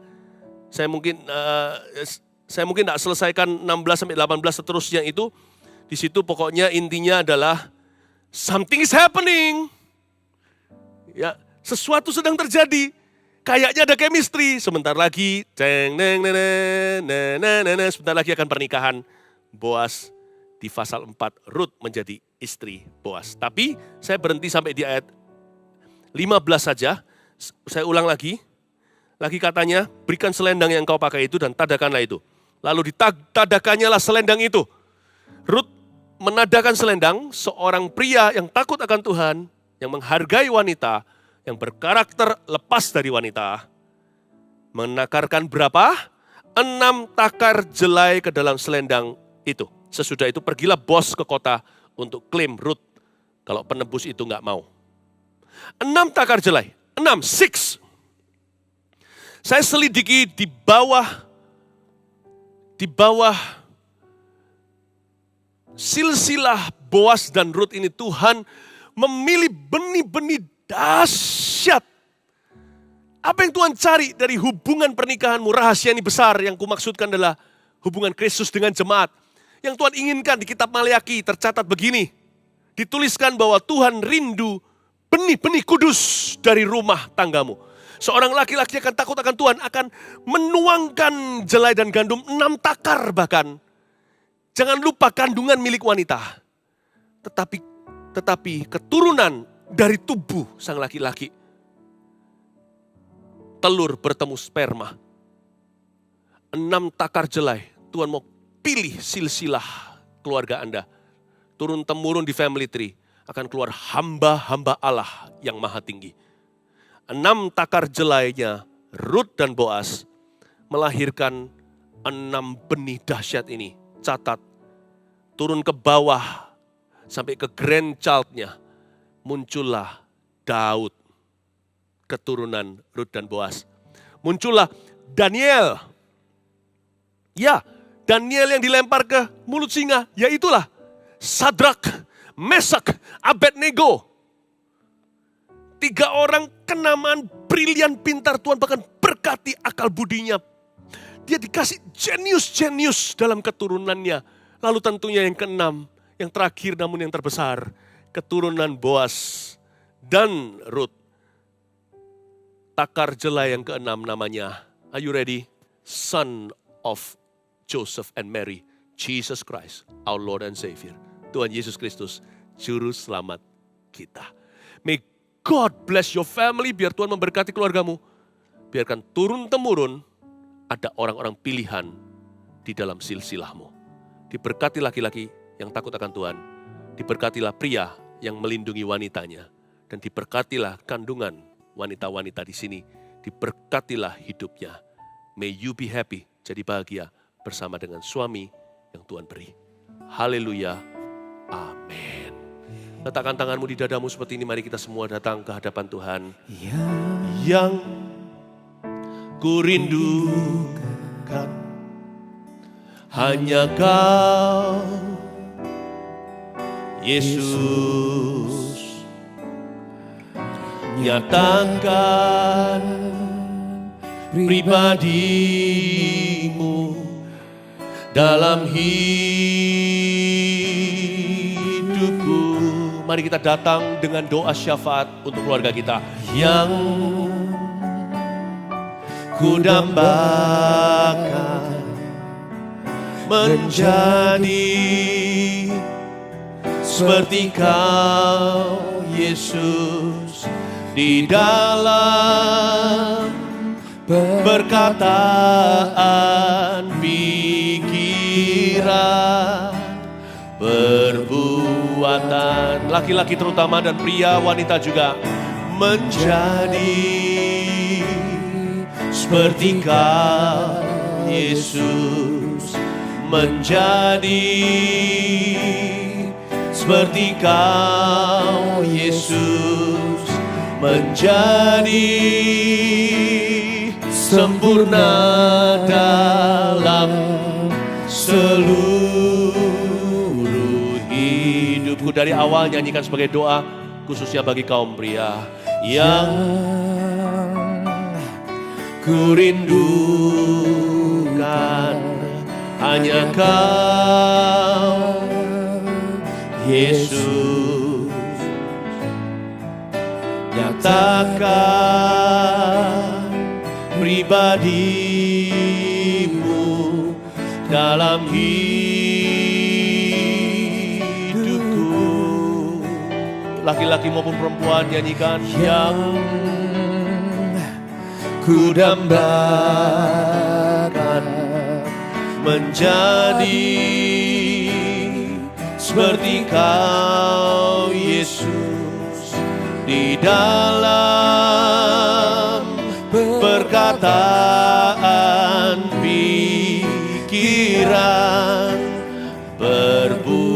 Saya mungkin tidak selesaikan 16-18 seterusnya itu. Di situ pokoknya intinya adalah something is happening. Ya, sesuatu sedang terjadi. Kayaknya ada chemistry. Sebentar lagi, sebentar lagi akan pernikahan Boas. Di pasal 4, Ruth menjadi istri Boas. Tapi saya berhenti sampai di ayat 15 saja. Saya ulang lagi. Lagi katanya, berikan selendang yang kau pakai itu dan tadakanlah itu. Lalu ditadakannya lah selendang itu. Ruth menadakan selendang, seorang pria yang takut akan Tuhan, yang menghargai wanita, yang berkarakter lepas dari wanita. Menakarkan berapa? 6 takar jelai ke dalam selendang itu. Sesudah itu pergilah bos ke kota untuk klaim Ruth. Kalau penebus itu nggak mau. 6 takar jelai. 6. Saya selidiki di bawah silsilah Boas dan Ruth ini Tuhan memilih benih-benih dahsyat. Apa yang Tuhan cari dari hubungan pernikahanmu? Rahasia ini besar, yang kumaksudkan adalah hubungan Kristus dengan jemaat. Yang Tuhan inginkan di kitab Maleaki tercatat begini. Dituliskan bahwa Tuhan rindu benih-benih kudus dari rumah tanggamu. Seorang laki-laki akan takut akan Tuhan, akan menuangkan jelai dan gandum 6 takar bahkan. Jangan lupa kandungan milik wanita. Tetapi keturunan dari tubuh sang laki-laki. Telur bertemu sperma. 6 takar jelai. Tuhan mau pilih silsilah keluarga Anda. Turun-temurun di family tree. Akan keluar hamba-hamba Allah yang maha tinggi. 6 takar jelainya Ruth dan Boas melahirkan 6 benih dahsyat ini. Catat, turun ke bawah sampai ke grandchild-nya. Muncullah Daud, keturunan Ruth dan Boas. Muncullah Daniel. Ya, Daniel yang dilempar ke mulut singa, ya itulah Sadrak, Mesak, Abednego. 3 orang kenamaan brilian pintar, Tuhan bahkan berkati akal budinya. Dia dikasih jenius-jenius dalam keturunannya. Lalu tentunya yang keenam, yang terakhir namun yang terbesar, keturunan Boas dan Ruth. Takar jelai yang keenam namanya, are you ready? Son of Joseph and Mary, Jesus Christ, our Lord and Savior. Tuhan Yesus Kristus, Juru Selamat kita. May God bless your family, biar Tuhan memberkati keluargamu. Biarkan turun-temurun ada orang-orang pilihan di dalam silsilahmu. Diberkati laki-laki yang takut akan Tuhan. Diberkatilah pria yang melindungi wanitanya. Dan diberkatilah kandungan wanita-wanita di sini. Diberkatilah hidupnya. May you be happy, jadi bahagia bersama dengan suami yang Tuhan beri. Haleluya. Amin. Letakkan tanganmu di dadamu seperti ini. Mari kita semua datang ke hadapan Tuhan. Yang ku rindukan hanya Kau, Yesus. Nyatakan pribadimu dalam hidupku. Mari kita datang dengan doa syafaat untuk keluarga kita. Yang ku dambakan menjadi seperti Kau, Yesus, di dalam perkataan, pikiran, perbuatan, laki-laki terutama dan pria, wanita juga, menjadi seperti Kau, Yesus, menjadi seperti Kau, Yesus, menjadi sempurna dalam seluruh hidupku. Dari awal nyanyikan sebagai doa khususnya bagi kaum pria. yang ku rindukan hanya Kau, Yesus. Nyatakan pribadimu dalam hidupku. Laki-laki maupun perempuan nyanyikan. Yang ku dambakan menjadi seperti Kau, Yesus, di dalam perkataan, pikiran, perbuatan.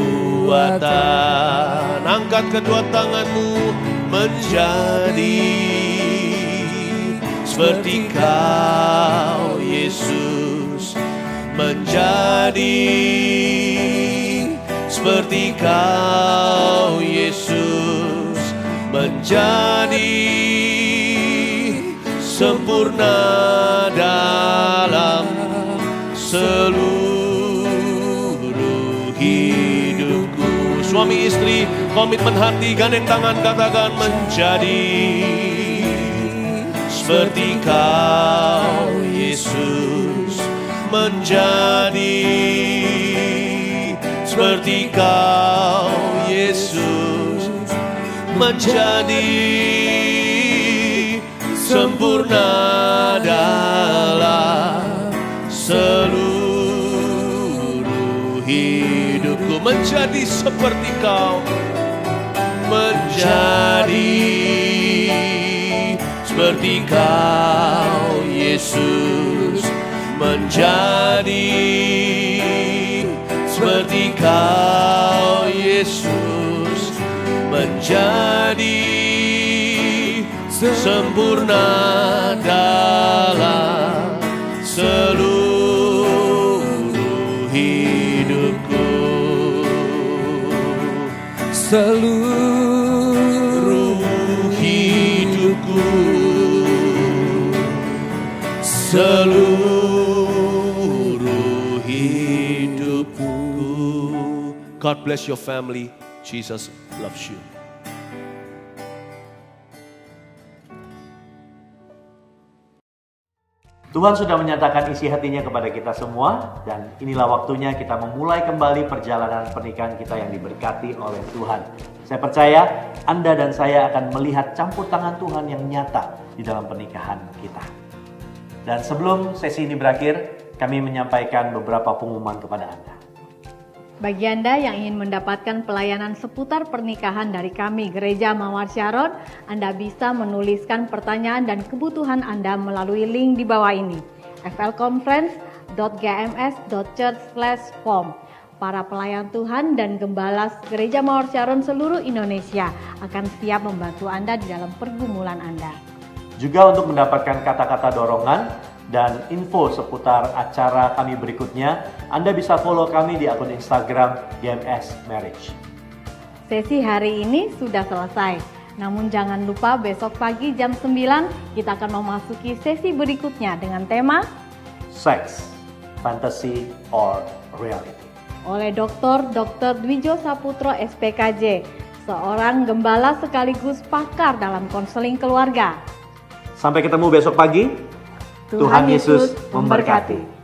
Angkat kedua tanganmu, menjadi seperti Kau, Yesus, menjadi seperti Kau, Yesus, menjadi sempurna dalam seluruh hidupku. Suami istri, komitmen hati, gandeng tangan, katakan menjadi seperti Kau, Yesus, menjadi seperti Kau, Yesus, menjadi sempurna dalam seluruh hidupku. Menjadi seperti Kau, menjadi seperti Kau, Yesus, menjadi seperti Kau, Yesus, menjadi sempurna dalam seluruh hidupku. Seluruh hidupku, seluruh hidupku. God bless your family. Jesus loves you. Tuhan sudah menyatakan isi hatinya kepada kita semua, dan inilah waktunya kita memulai kembali perjalanan pernikahan kita yang diberkati oleh Tuhan. Saya percaya Anda dan saya akan melihat campur tangan Tuhan yang nyata di dalam pernikahan kita. Dan sebelum sesi ini berakhir, kami menyampaikan beberapa pengumuman kepada Anda. Bagi Anda yang ingin mendapatkan pelayanan seputar pernikahan dari kami, Gereja Mawar Syaron, Anda bisa menuliskan pertanyaan dan kebutuhan Anda melalui link di bawah ini, flconference.gms.church/form. Para pelayan Tuhan dan gembala Gereja Mawar Syaron seluruh Indonesia akan siap membantu Anda di dalam pergumulan Anda. Juga untuk mendapatkan kata-kata dorongan dan info seputar acara kami berikutnya, Anda bisa follow kami di akun Instagram GMS Marriage. Sesi hari ini sudah selesai, namun jangan lupa besok pagi jam 9 kita akan memasuki sesi berikutnya dengan tema Sex, Fantasy or Reality, oleh Dr. Dwijo Saputro SPKJ, seorang gembala sekaligus pakar dalam konseling keluarga. Sampai ketemu besok pagi. Tuhan Yesus memberkati.